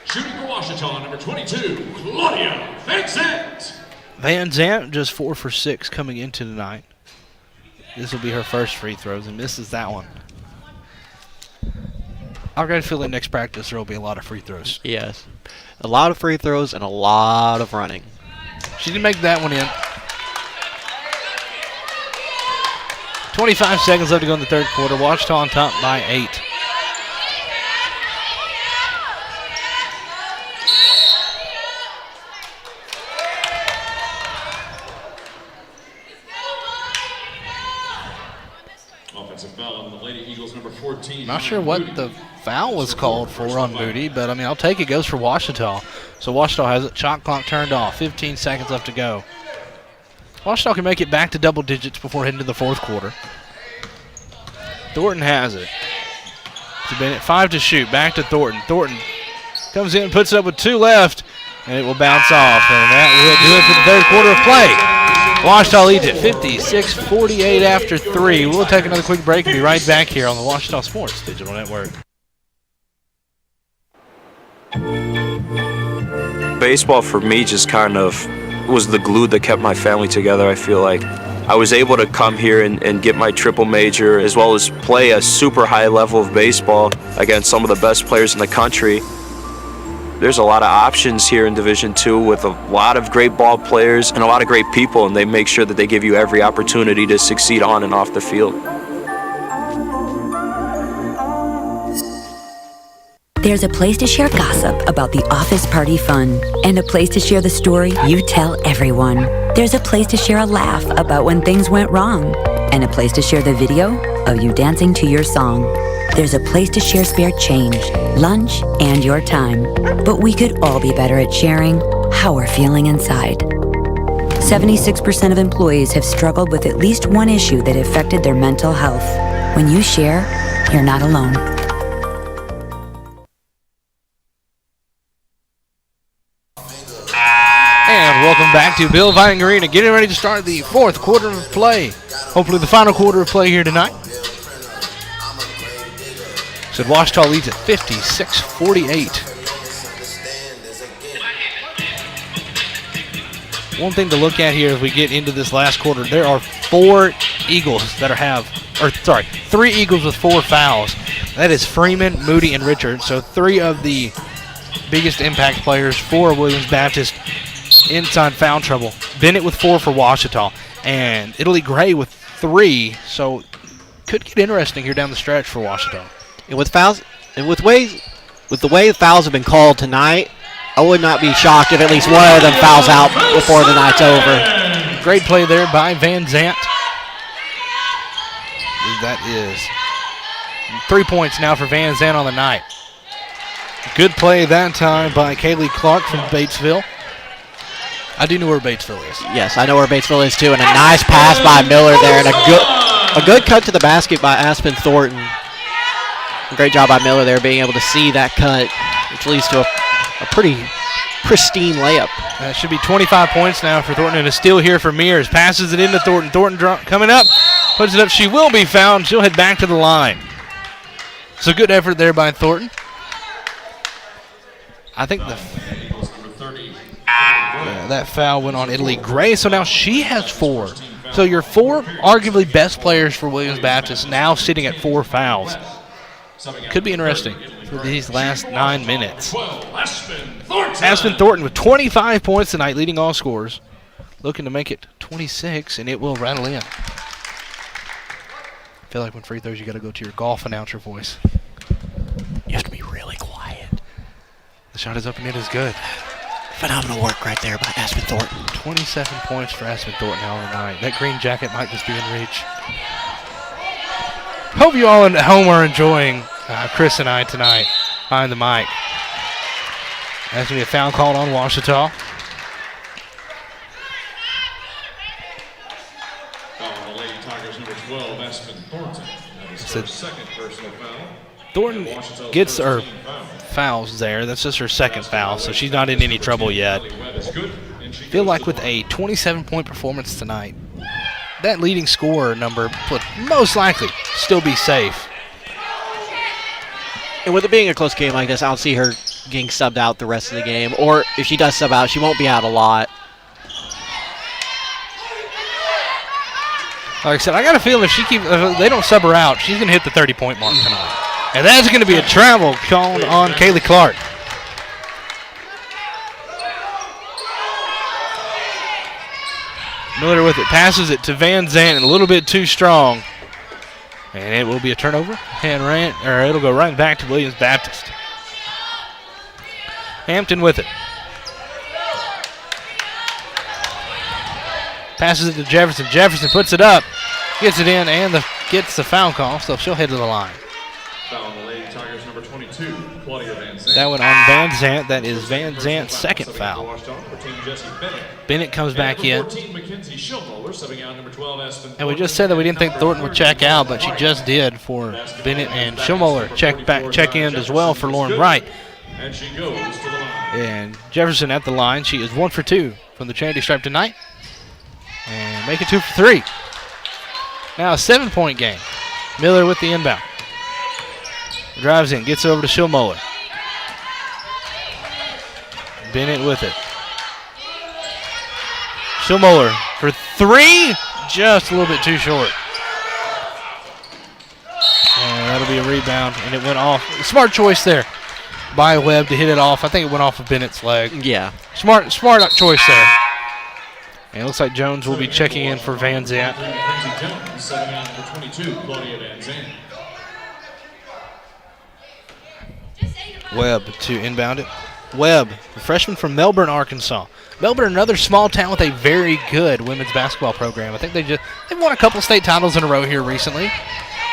Shooting for Washita, #22, Claudia Van Zandt. Van Zandt just 4 for 6 coming into tonight. This will be her first free throws and misses that one. I've got a feeling next practice there will be a lot of free throws. Yes. A lot of free throws and a lot of running. She didn't make that one in. 25 seconds left to go in the third quarter. Washita on top by 8. That's a foul on the Lady Eagles, number 14. Not sure what the foul was called for on Moody, but I mean, I'll take it. Goes for Ouachita. So Ouachita has it. Shot clock turned off. 15 seconds left to go. Ouachita can make it back to double digits before heading to the fourth quarter. Thornton has it. To Bennett, 5 to shoot. Back to Thornton. Thornton comes in, puts it up with 2 left, and it will bounce off. And that will do it for the third quarter of play. Ouachita leads it 56-48 after 3. We'll take another quick break and be right back here on the Ouachita Sports Digital Network. Baseball for me just kind of was the glue that kept my family together. I feel like I was able to come here and get my triple major, as well as play a super high level of baseball against some of the best players in the country. There's a lot of options here in Division II with a lot of great ball players and a lot of great people, and they make sure that they give you every opportunity to succeed on and off the field. There's a place to share gossip about the office party fun, and a place to share the story you tell everyone. There's a place to share a laugh about when things went wrong, and a place to share the video of you dancing to your song. There's a place to share spare change, lunch, and your time. But we could all be better at sharing how we're feeling inside. 76% of employees have struggled with at least one issue that affected their mental health. When you share, you're not alone. And welcome back to Bill Vining Arena, getting ready to start the fourth quarter of play. Hopefully the final quarter of play here tonight. So Ouachita leads at 56-48. One thing to look at here as we get into this last quarter, there are 3 Eagles with 4 fouls. That is Freeman, Moody, and Richard. So 3 of the biggest impact players for Williams Baptist inside foul trouble. Bennett with 4 for Ouachita, and Italy Gray with 3. So could get interesting here down the stretch for Ouachita. And with fouls, and with the way the fouls have been called tonight, I would not be shocked if at least one of them fouls out before the night's over. Great play there by Van Zant. That is 3 points now for Van Zant on the night. Good play that time by Kaylee Clark from Batesville. I do know where Batesville is. Yes, I know where Batesville is too, and a nice pass by Miller there, and a good cut to the basket by Aspen Thornton. A great job by Miller there, being able to see that cut, which leads to a pretty pristine layup. That should be 25 points now for Thornton, and a steal here for Mears. Passes it into Thornton. Thornton coming up, puts it up. She will be fouled. She'll head back to the line. So good effort there by Thornton. I think that foul went on Italy Gray, so now she has 4. So your 4 arguably best players for Williams Baptist now sitting at 4 fouls. Could be interesting for these last 9 minutes. Aspen Thornton with 25 points tonight, leading all scorers. Looking to make it 26, and it will rattle in. I feel like when free throws, you got to go to your golf announcer voice. You have to be really quiet. The shot is up and it is good. Phenomenal work right there by Aspen Thornton. 27 points for Aspen Thornton now on the night. That green jacket might just be in reach. Hope you all at home are enjoying Chris and I tonight behind the mic. That's going to be a foul called on Ouachita. The Lady Tigers, number 12, Aspen Thornton. That is her second personal foul. Thornton gets her fouls there. That's just her second foul, so she's not in any trouble yet. Feel like with a 27-point performance tonight, that leading scorer number would most likely still be safe. And with it being a close game like this, I don't see her getting subbed out the rest of the game. Or if she does sub out, she won't be out a lot. Like I said, I got a feeling if they don't sub her out, she's going to hit the 30-point mark tonight. And that's going to be a travel called on Kaylee Clark. Miller with it, passes it to Van Zandt, a little bit too strong. And it will be a turnover. It'll go right back to Williams Baptist. Hampton with it. Passes it to Jefferson. Jefferson puts it up, gets it in, and the gets the foul call, so she'll head to the line. Foul on the Lady Tigers, number 22, Claudia Van Zandt. That one on Van Zandt. That is Van Zandt's second foul. Bennett comes back in. 14, Mackenzie Schillmoller, subbing out number 12, Aspen. And we just said that we didn't think Thornton would check out, but she just did for Bennett, and Schillmoller check in as well for Lauren Wright. And she goes to the line. And Jefferson at the line. She is 1 for 2 from the charity stripe tonight. And make it 2 for 3. Now a 7-point game. Miller with the inbound. Drives in, gets over to Schillmoller. Bennett with it. Schillmoller for 3, just a little bit too short. And that'll be a rebound, and it went off. Smart choice there by Webb to hit it off. I think it went off of Bennett's leg. Yeah. Smart choice there. And it looks like Jones will be checking in for Van Zandt. Mackenzie Jones, subbing out number 22, Claudia Van Zandt. Webb to inbound it. Webb, a freshman from Melbourne, Arkansas. Melbourne, another small town with a very good women's basketball program. I think they've won a couple state titles in a row here recently,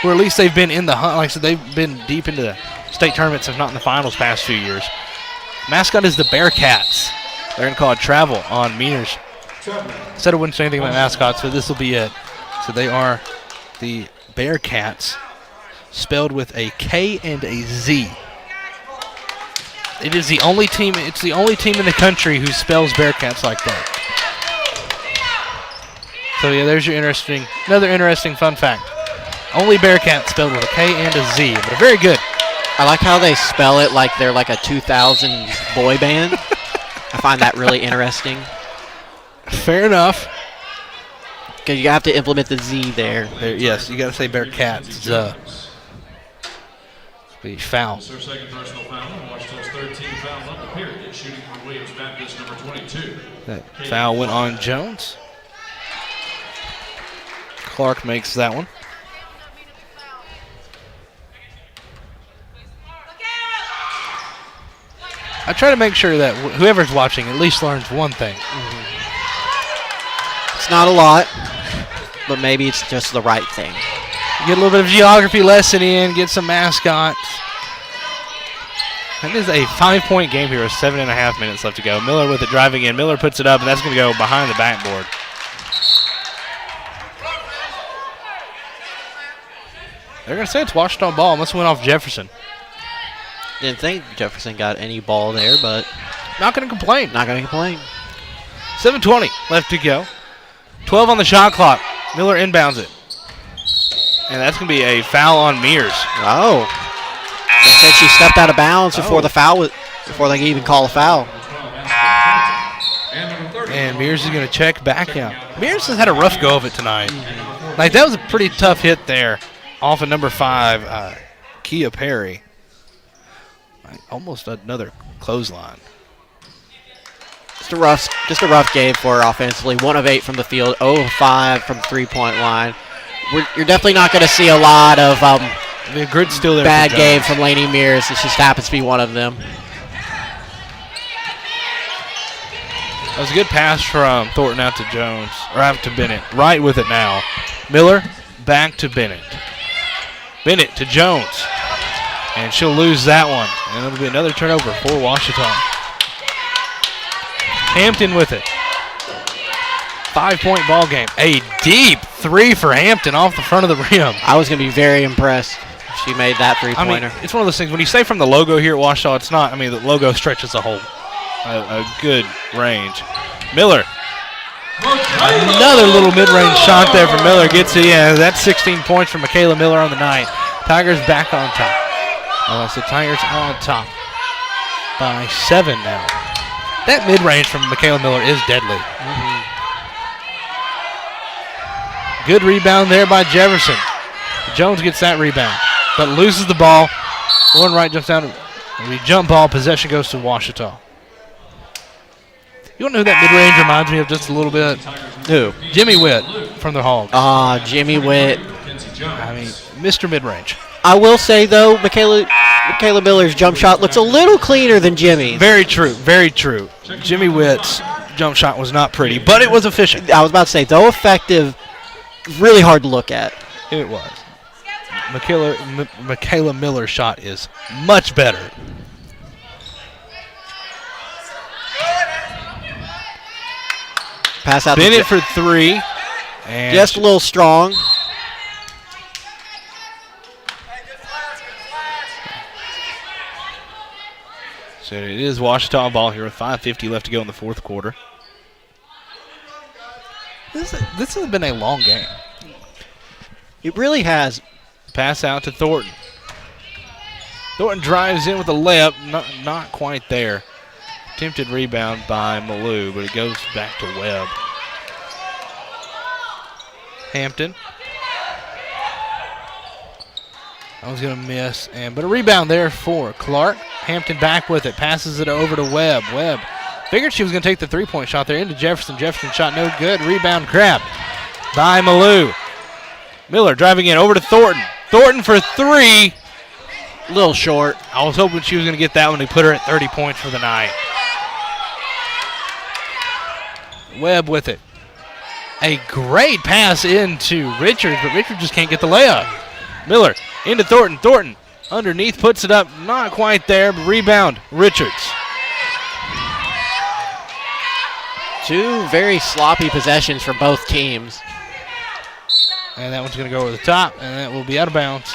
or at least they've been in the hunt. Like I said, they've been deep into the state tournaments, if not in the finals, past few years. Mascot is the Bearcats. They're going to call it travel on Meaners. Said I wouldn't say anything about mascots, but this will be it. So they are the Bearcats, spelled with a K and a Z. It is the only team. It's the only team in the country who spells Bearcats like that. So yeah, there's your another interesting fun fact. Only Bearcats spelled with a K and a Z, but very good. I like how they spell it like they're like a 2000s boy band. I find that really interesting. Fair enough. Because you have to implement the Z there. Yes, you got to say Bearcats. Be foul. It's her second personal foul, and Washita's 13th foul on the period, shooting for Williams Baptist, number 22. That foul went on Jones. Clark makes that one. I try to make sure that whoever's watching at least learns one thing. It's not a lot, but maybe it's just the right thing. Get a little bit of geography lesson in, get some mascots. That is a 5-point game here with 7.5 minutes left to go. Miller with it driving in. Miller puts it up, and that's going to go behind the backboard. They're going to say it's Washita ball unless it went off Jefferson. Didn't think Jefferson got any ball there, but not going to complain. Not going to complain. 7:20 left to go. 12 on the shot clock. Miller inbounds it. And that's going to be a foul on Mears. Oh. They said she stepped out of bounds before the foul before they could even call a foul. And Mears is going to check back out. Mears has had a rough go of it tonight. Like, that was a pretty tough hit there off of number 5, Kia Perry. Almost another clothesline. Just a rough game for her offensively. 1 of 8 from the field, 0 of 5 from the 3-point line. You're definitely not going to see a lot of the grid's still there bad games from Lainey Mears. It just happens to be one of them. That was a good pass from Thornton out to Jones, or out to Bennett. Right with it now. Miller back to Bennett. Bennett to Jones. And she'll lose that one. And it'll be another turnover for Washita. Hampton with it. 5-point ball game. A deep 3 for Hampton off the front of the rim. I was going to be very impressed if she made that 3-pointer. I mean, it's one of those things, when you say from the logo here at Washita, it's not, I mean, the logo stretches a whole, a good range. Miller. Another little mid-range shot there from Miller. Gets it in. That's 16 points for Michaela Miller on the night. Tigers back on top. So Tigers on top by 7 now. That mid-range from Michaela Miller is deadly. Good rebound there by Jefferson. Jones gets that rebound, but loses the ball. Lauren Wright jumps down. The jump ball. Possession goes to Washita. You want to know who that mid-range reminds me of just a little bit? Who? Jimmy Witt from the Hogs. Jimmy Witt. I mean, Mr. Mid-range. I will say, though, Michaela Miller's jump shot looks a little cleaner than Jimmy's. Very true. Very true. Jimmy Witt's jump shot was not pretty, but it was efficient. I was about to say, though effective, really hard to look at. It was. Michaela Miller's shot is much better. Pass out Bennett for three. And just a little strong. So it is Ouachita ball here with 5:50 left to go in the fourth quarter. This has been a long game. It really has. Pass out to Thornton. Thornton drives in with a layup, not quite there. Attempted rebound by Malou, but it goes back to Webb. Hampton. I was going to miss, but a rebound there for Clark. Hampton back with it, passes it over to Webb. Webb figured she was going to take the three-point shot there into Jefferson. Jefferson shot no good. Rebound grabbed by Malou. Miller driving in over to Thornton. Thornton for three. A little short. I was hoping she was going to get that one to put her at 30 points for the night. Webb with it. A great pass into Richards, but Richards just can't get the layup. Miller into Thornton. Thornton underneath, puts it up. Not quite there, but rebound, Richards. Two very sloppy possessions for both teams. And that one's going to go over the top, and that will be out of bounds.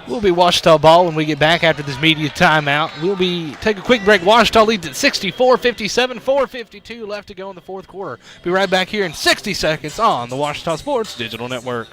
We'll be Ouachita ball when we get back after this media timeout. We'll take a quick break. Ouachita leads at 64-57, 4:52 left to go in the fourth quarter. Be right back here in 60 seconds on the Ouachita Sports Digital Network.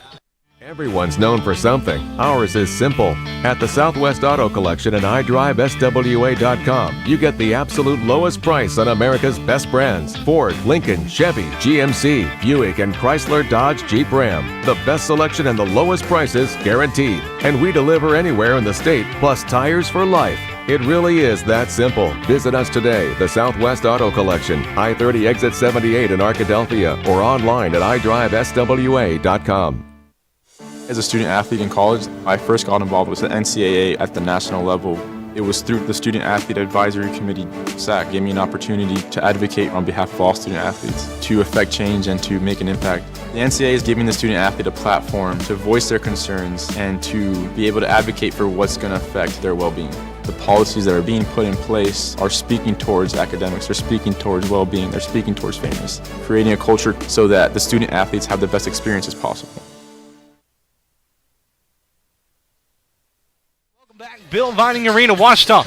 Everyone's known for something. Ours is simple. At the Southwest Auto Collection and iDriveSWA.com, you get the absolute lowest price on America's best brands. Ford, Lincoln, Chevy, GMC, Buick, and Chrysler, Dodge, Jeep, Ram. The best selection and the lowest prices guaranteed. And we deliver anywhere in the state, plus tires for life. It really is that simple. Visit us today, the Southwest Auto Collection, I-30 Exit 78 in Arkadelphia, or online at iDriveSWA.com. As a student athlete in college, I first got involved with the NCAA at the national level. It was through the Student Athlete Advisory Committee, SAC, gave me an opportunity to advocate on behalf of all student athletes, to affect change and to make an impact. The NCAA is giving the student athlete a platform to voice their concerns and to be able to advocate for what's going to affect their well-being. The policies that are being put in place are speaking towards academics, they're speaking towards well-being, they're speaking towards fairness, creating a culture so that the student athletes have the best experiences possible. Bill Vining Arena, Ouachita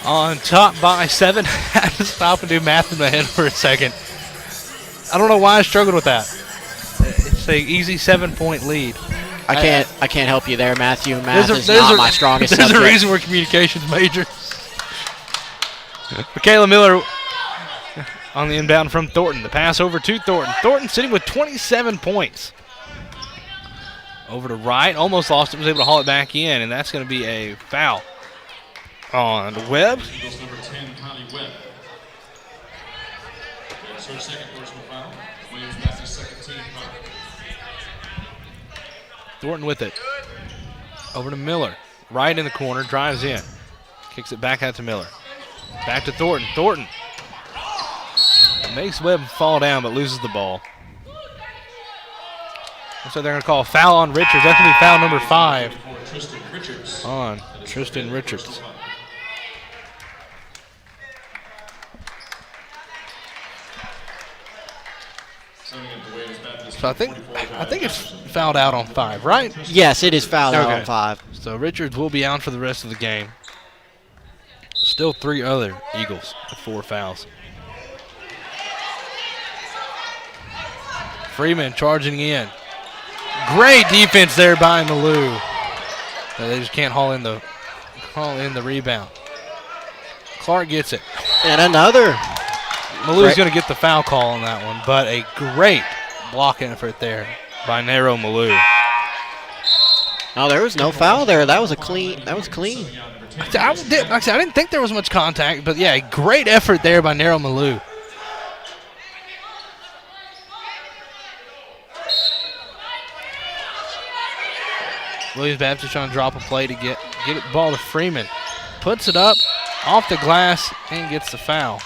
on top by 7. Had to stop and do math in my head for a second. I don't know why I struggled with that. It's an easy 7-point lead. I can't help you there, Matthew. Math is not my strongest subject. There's a reason we're communications majors. Michaela Miller on the inbound from Thornton. The pass over to Thornton. Thornton sitting with 27 points. Over to Wright, almost lost it, was able to haul it back in, and that's going to be a foul on Webb. Eagles number 10, Kylie Webb. That's her second personal foul. Williams Baptist second team foul. Thornton with it. Over to Miller. Right in the corner, drives in. Kicks it back out to Miller. Back to Thornton. Thornton makes Webb fall down, but loses the ball. So they're going to call a foul on Richards. That's going to be foul number 5 on Tristan Richards. So I think it's fouled out on 5, right? Yes, it is fouled out on 5. So Richards will be out for the rest of the game. Still 3 other Eagles with 4 fouls. Freeman charging in. Great defense there by Malou. They just can't haul in the rebound. Clark gets it. And another. Malou's going to get the foul call on that one, but a great blocking effort there by Nero Malou. No, there was no foul there. That was clean. I didn't think there was much contact, but yeah, a great effort there by Nero Malou. Williams Baptist trying to drop a play to get it ball to Freeman. Puts it up off the glass and gets the foul.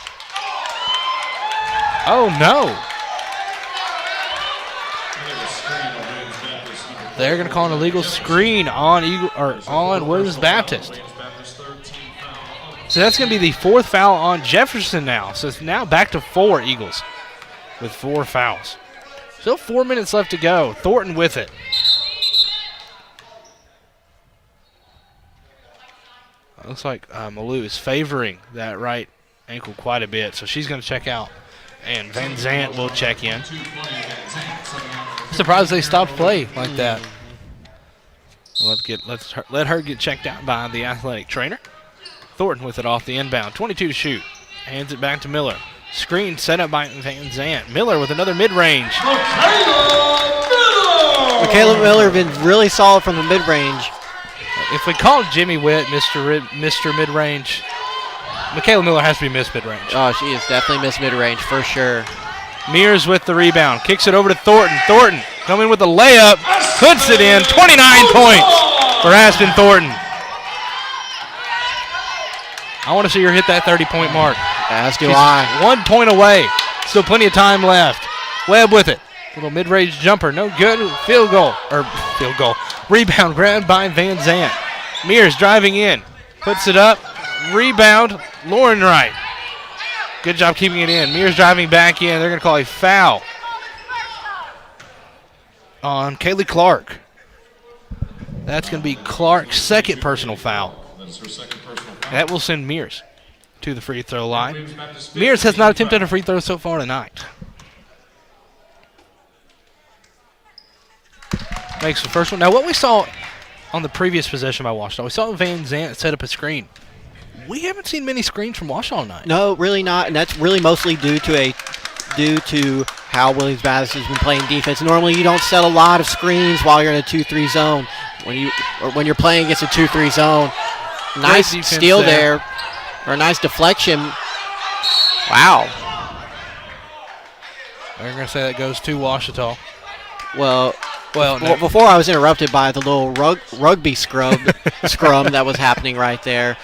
Oh no. They're going to call an illegal screen on Williams Baptist. So that's going to be the 4th foul on Jefferson now. So it's now back to 4 Eagles with 4 fouls. Still 4 minutes left to go. Thornton with it. Looks like Malou is favoring that right ankle quite a bit, so she's going to check out. And Van Zant will check in. Surprised they stopped play like that. Let her get checked out by the athletic trainer. Thornton with it off the inbound. 22 to shoot. Hands it back to Miller. Screen set up by Van Zant. Miller with another mid-range. Michaela Miller been really solid from the mid-range. If we call Jimmy Witt Mr. Mid-range, Michaela Miller has to be Miss Mid-range. Oh, she is definitely Miss Mid-range for sure. Mears with the rebound. Kicks it over to Thornton. Thornton coming with the layup. Puts it in. 29 points for Aspen Thornton. I want to see her hit that 30-point mark. As do I. 1 point away. Still plenty of time left. Webb with it. Little mid-range jumper. No good. Field goal. Rebound grabbed by Van Zant. Mears driving in. Puts it up. Rebound. Lauren Wright. Good job keeping it in. Mears driving back in. They're going to call a foul on Kaylee Clark. That's going to be Clark's second personal foul. That will send Mears to the free throw line. Mears has not attempted a free throw so far tonight. Makes the first one. Now, what we saw on the previous possession by Washington, we saw Van Zant set up a screen. We haven't seen many screens from Washington all night. No, really not, and that's really mostly due to how Williams Baptist has been playing defense. Normally, you don't set a lot of screens while you're in a 2-3 zone. When you're playing against a 2-3 zone, nice steal there, or a nice deflection. Wow. They're going to say that goes to Washita. Well, before I was interrupted by the little rugby scrum that was happening right there.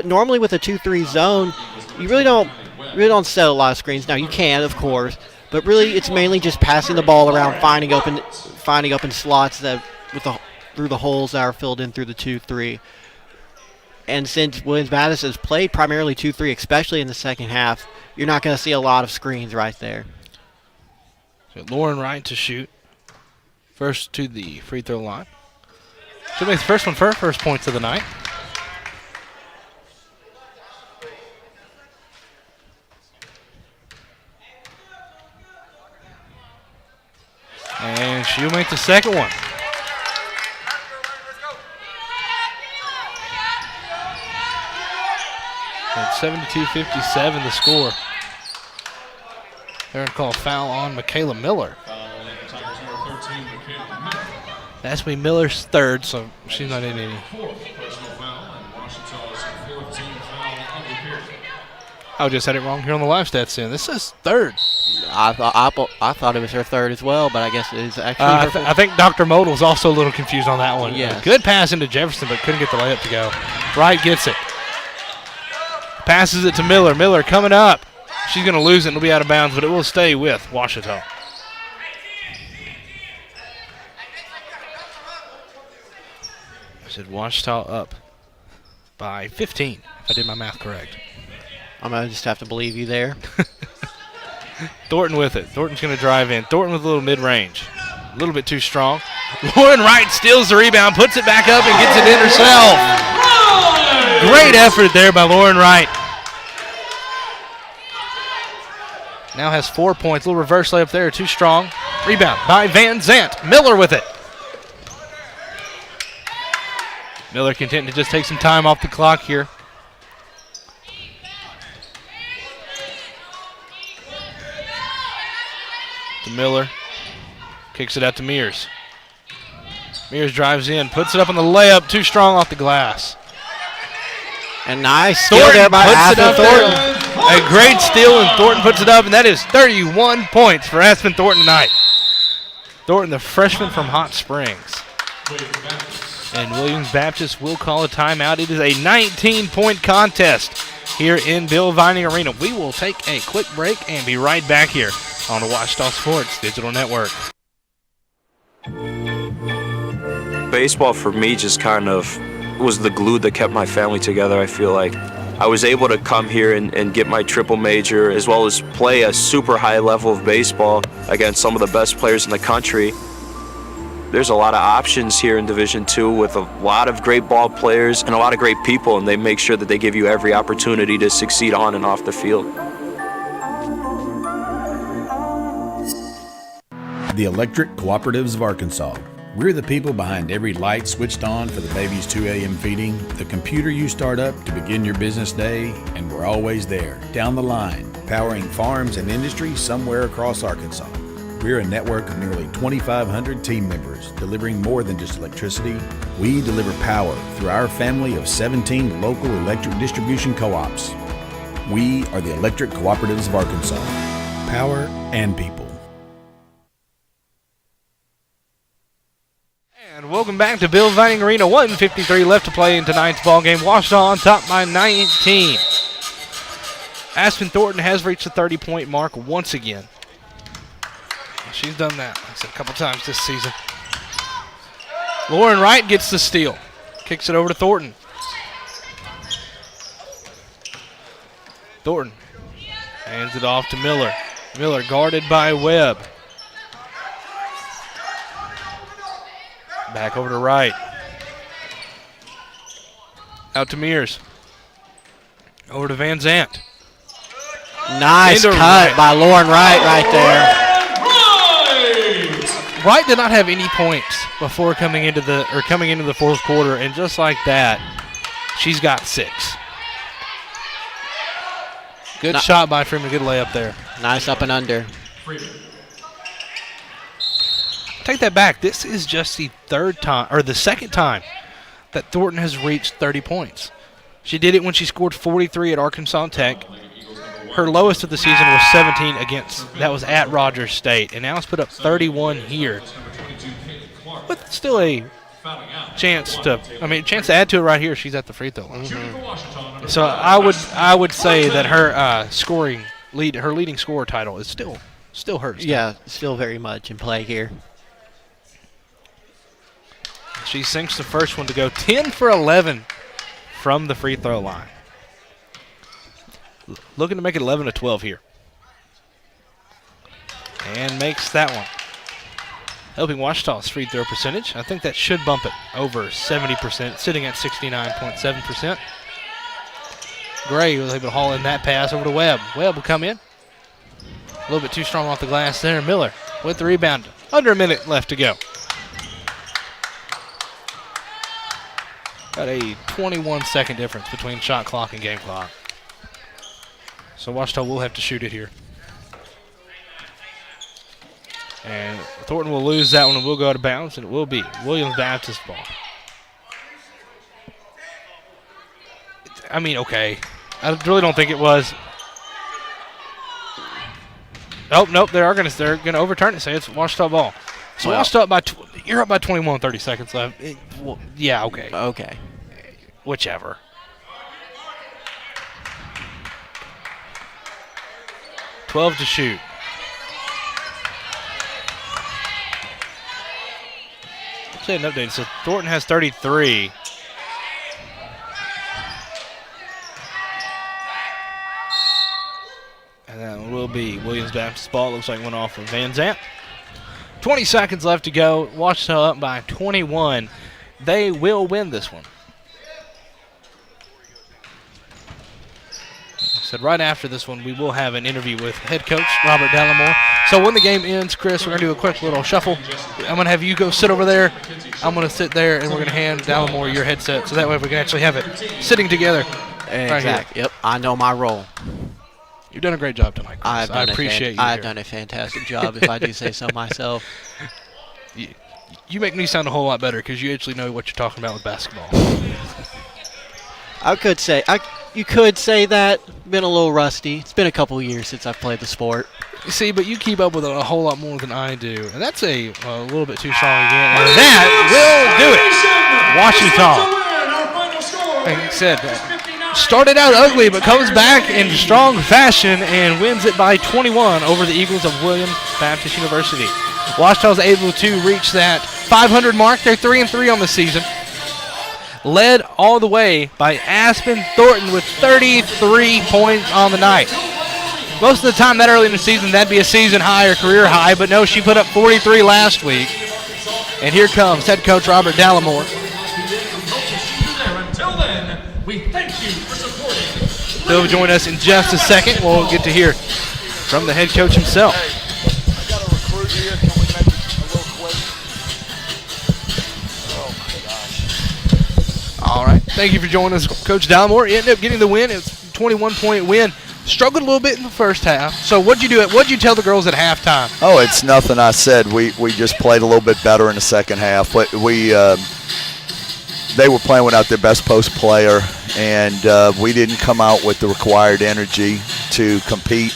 Normally with a 2-3 zone, you really don't set a lot of screens. Now you can, of course, but really it's mainly just passing the ball around, finding open slots through the holes that are filled in through the 2-3. And since Williams Baptist has played primarily 2-3, especially in the second half, you're not going to see a lot of screens right there. So Lauren Wright to shoot. First to the free throw line. She'll make the first one for her first points of the night. And she'll make the second one. And 72-57 the score. They're going to call a foul on Michaela Miller. That's going to be Miller's third, so she's not in any. I just had it wrong here on the live stats then. This is third. I thought it was her third as well, but I guess it is actually I think Dr. Modal's also a little confused on that one. Yes. Good pass into Jefferson, but couldn't get the layup to go. Wright gets it. Passes it to Miller. Miller coming up. She's going to lose it and it'll be out of bounds, but it will stay with Washita. I said Washita up by 15, if I did my math correct. I'm going to just have to believe you there. Thornton with it. Thornton's going to drive in. Thornton with a little mid-range. A little bit too strong. Lauren Wright steals the rebound, puts it back up, and gets it in herself. Great effort there by Lauren Wright. Now has 4 points. A little reverse layup there, too strong. Rebound by Van Zant. Miller with it. Miller content to just take some time off the clock here. To Miller. Kicks it out to Mears. Mears drives in, puts it up on the layup, too strong off the glass. And nice steal there by Aspen Thornton. A great steal, and Thornton puts it up, and that is 31 points for Aspen Thornton tonight. Thornton, the freshman from Hot Springs. And Williams Baptist will call a timeout. It is a 19-point contest here in Bill Vining Arena. We will take a quick break and be right back here on the Washita Sports Digital Network. baseball for me just kind of was the glue that kept my family together. I feel like I was able to come here and get my triple major, as well as play a super high level of baseball against some of the best players in the country. There's a lot of options here in Division II with a lot of great ball players and a lot of great people, and they make sure that they give you every opportunity to succeed on and off the field. The Electric Cooperatives of Arkansas. We're the people behind every light switched on for the baby's 2 a.m. feeding, the computer you start up to begin your business day, and we're always there, down the line, powering farms and industry somewhere across Arkansas. We're a network of nearly 2,500 team members, delivering more than just electricity. We deliver power through our family of 17 local electric distribution co-ops. We are the Electric Cooperatives of Arkansas. Power and people. And welcome back to Bill Vining Arena. 1:53 left to play in tonight's ball game. Washita on top by 19. Aspen Thornton has reached the 30-point mark once again. She's done that a couple times this season. Lauren Wright gets the steal. Kicks it over to Thornton. Thornton hands it off to Miller. Miller guarded by Webb. Back over to Wright. Out to Mears. Over to Van Zant. Nice cut Wright by Lauren Wright right there. Wright did not have any points before coming into the fourth quarter, and just like that, she's got 6. Good shot by Freeman. Good layup there. Nice up and under. Take that back. This is just the second time that Thornton has reached 30 points. She did it when she scored 43 at Arkansas Tech. Her lowest of the season was 17 that was at Rogers State, and now it's put up 31 here. But still a chance to add to it right here. She's at the free throw line. Mm-hmm. So I would say that her leading scorer title is still hers. Yeah, still very much in play here. She sinks the first one to go 10 for 11 from the free throw line. Looking to make it 11 to 12 here. And makes that one. Helping Washita's free throw percentage. I think that should bump it over 70%, sitting at 69.7%. Gray was able to haul in that pass over to Webb. Webb will come in. A little bit too strong off the glass there. Miller with the rebound. Under a minute left to go. Got a 21-second difference between shot clock and game clock. So Washita will have to shoot it here. And Thornton will lose that one and will go out of bounds, and it will be Williams Baptist ball. I mean, okay. I really don't think it was. Oh, nope, they're gonna overturn it, say it's Washita ball. So Washita you're up by 21, 30 seconds left. Yeah, okay. Okay. Whichever. $12 to shoot. I'll say an update. So Thornton has 33. And that will be Williams Baptist ball. Looks like it went off of Van Zant. 20 seconds left to go. Washita up by 21. They will win this one. Said right after this one, we will have an interview with head coach Robert Dallimore. So when the game ends, Chris, we're going to do a quick little shuffle. I'm going to have you go sit over there. I'm going to sit there, and we're going to hand Dallimore your headset, so that way we can actually have it sitting together. Exactly. Yep, I know my role. You've done a great job tonight, Chris. I appreciate you. I've done a fantastic job, if I do say so myself. You make me sound a whole lot better because you actually know what you're talking about with basketball. You could say that. Been a little rusty. It's been a couple years since I've played the sport. You see, but you keep up with it a whole lot more than I do. And that's a little bit too strong again. And that will do it. Washita, like I said, started out ugly but comes back in strong fashion and wins it by 21 over the Eagles of Williams Baptist University. Washita is able to reach that 500 mark. They're 3-3 on the season. Led all the way by Aspen Thornton with 33 points on the night. Most of the time that early in the season, that'd be a season high or career high, but no, she put up 43 last week. And here comes head coach Robert Dallimore. Until then, we thank you for supporting. He'll join us in just a second. We'll get to hear from the head coach himself. I got a recruit here. Can we make it a little quick? Oh, my gosh. All right. Thank you for joining us, Coach Dallimore. He ended up getting the win. It's a 21-point win. Struggled a little bit in the first half. So what'd you tell the girls at halftime? Oh, it's nothing I said. We just played a little bit better in the second half. But they were playing without their best post player, and we didn't come out with the required energy to compete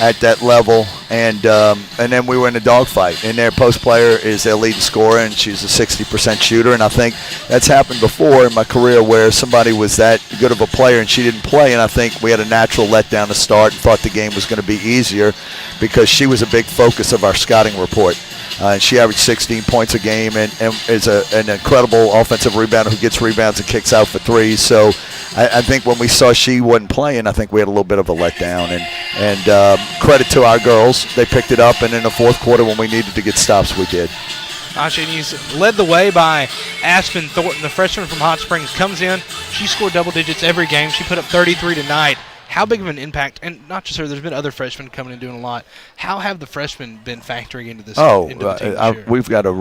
at that level. And then we were in a dogfight. And their post player is their leading scorer, and she's a 60% shooter. And I think that's happened before in my career where somebody was that good of a player and she didn't play. And I think we had a natural letdown to start and thought the game was going to be easier because she was a big focus of our scouting report. And she averaged 16 points a game and is an incredible offensive rebounder who gets rebounds and kicks out for threes. So I think when we saw she wasn't playing, I think we had a little bit of a letdown. And credit to our girls. They picked it up, and in the fourth quarter when we needed to get stops, we did. He's led the way by Aspen Thornton. The freshman from Hot Springs comes in. She scored double digits every game. She put up 33 tonight. How big of an impact, and not just her, there's been other freshmen coming and doing a lot. How have the freshmen been factoring into this? Into the team this year? We've got a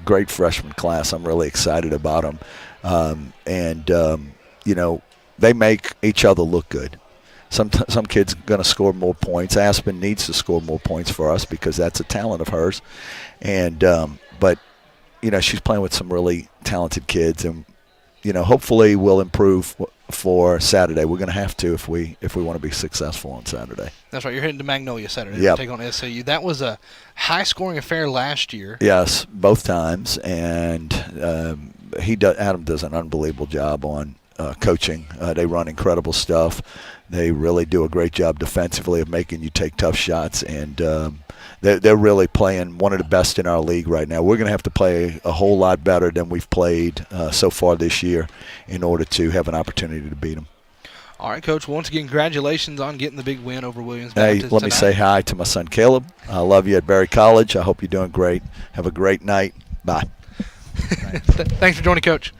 great freshman class. I'm really excited about them. They make each other look good. Some kids going to score more points. Aspen needs to score more points for us because that's a talent of hers. But she's playing with some really talented kids, and hopefully we'll improve for Saturday. We're going to have to if we want to be successful on Saturday. That's right. You're heading to Magnolia Saturday to take on SAU. That was a high-scoring affair last year. Yes, both times, and Adam does an unbelievable job on coaching. They run incredible stuff. They really do a great job defensively of making you take tough shots, and they're really playing one of the best in our league right now. We're going to have to play a whole lot better than we've played so far this year in order to have an opportunity to beat them. All right, Coach. Once again, congratulations on getting the big win over Williams Baptist Let me say hi to my son Caleb. I love you at Berry College. I hope you're doing great. Have a great night. Bye. Thanks for joining, Coach.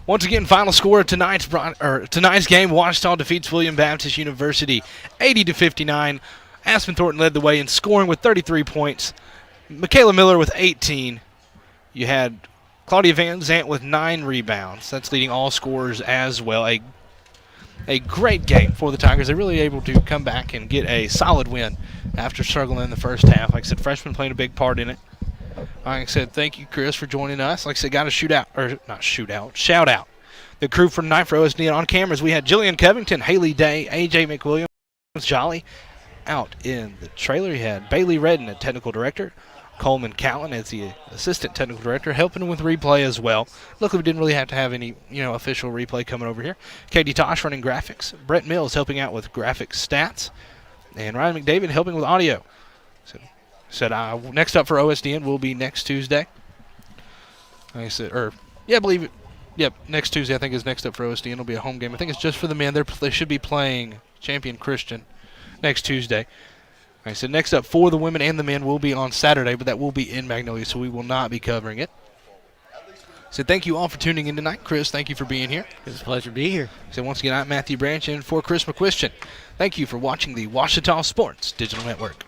Once again, final score of tonight's game: Ouachita defeats Williams Baptist University 80-59. Aspen Thornton led the way in scoring with 33 points. Michaela Miller with 18. You had Claudia Van Zant with 9 rebounds. That's leading all scorers as well. A great game for the Tigers. They're really able to come back and get a solid win after struggling in the first half. Like I said, freshmen playing a big part in it. Like I said, thank you, Chris, for joining us. Like I said, got a shout out. The crew for tonight for OSD on cameras. We had Jillian Covington, Haley Day, AJ McWilliams, Jolly. Out in the trailer, you had Bailey Redden, the technical director, Coleman Callan as the assistant technical director, helping with replay as well. Luckily, we didn't really have to have any, official replay coming over here. Katie Tosh running graphics, Brett Mills helping out with graphic stats, and Ryan McDavid helping with audio. Next up for OSDN will be next Tuesday. Like I said, next Tuesday I think is next up for OSDN. It'll be a home game. I think it's just for the men. They should be playing Champion Christian next Tuesday. Like I said, next up for the women and the men will be on Saturday, but that will be in Magnolia, so we will not be covering it. So thank you all for tuning in tonight. Chris, thank you for being here. It's a pleasure to be here. So once again, I'm Matthew Branch, and for Chris McQuistion, thank you for watching the Ouachita Sports Digital Network.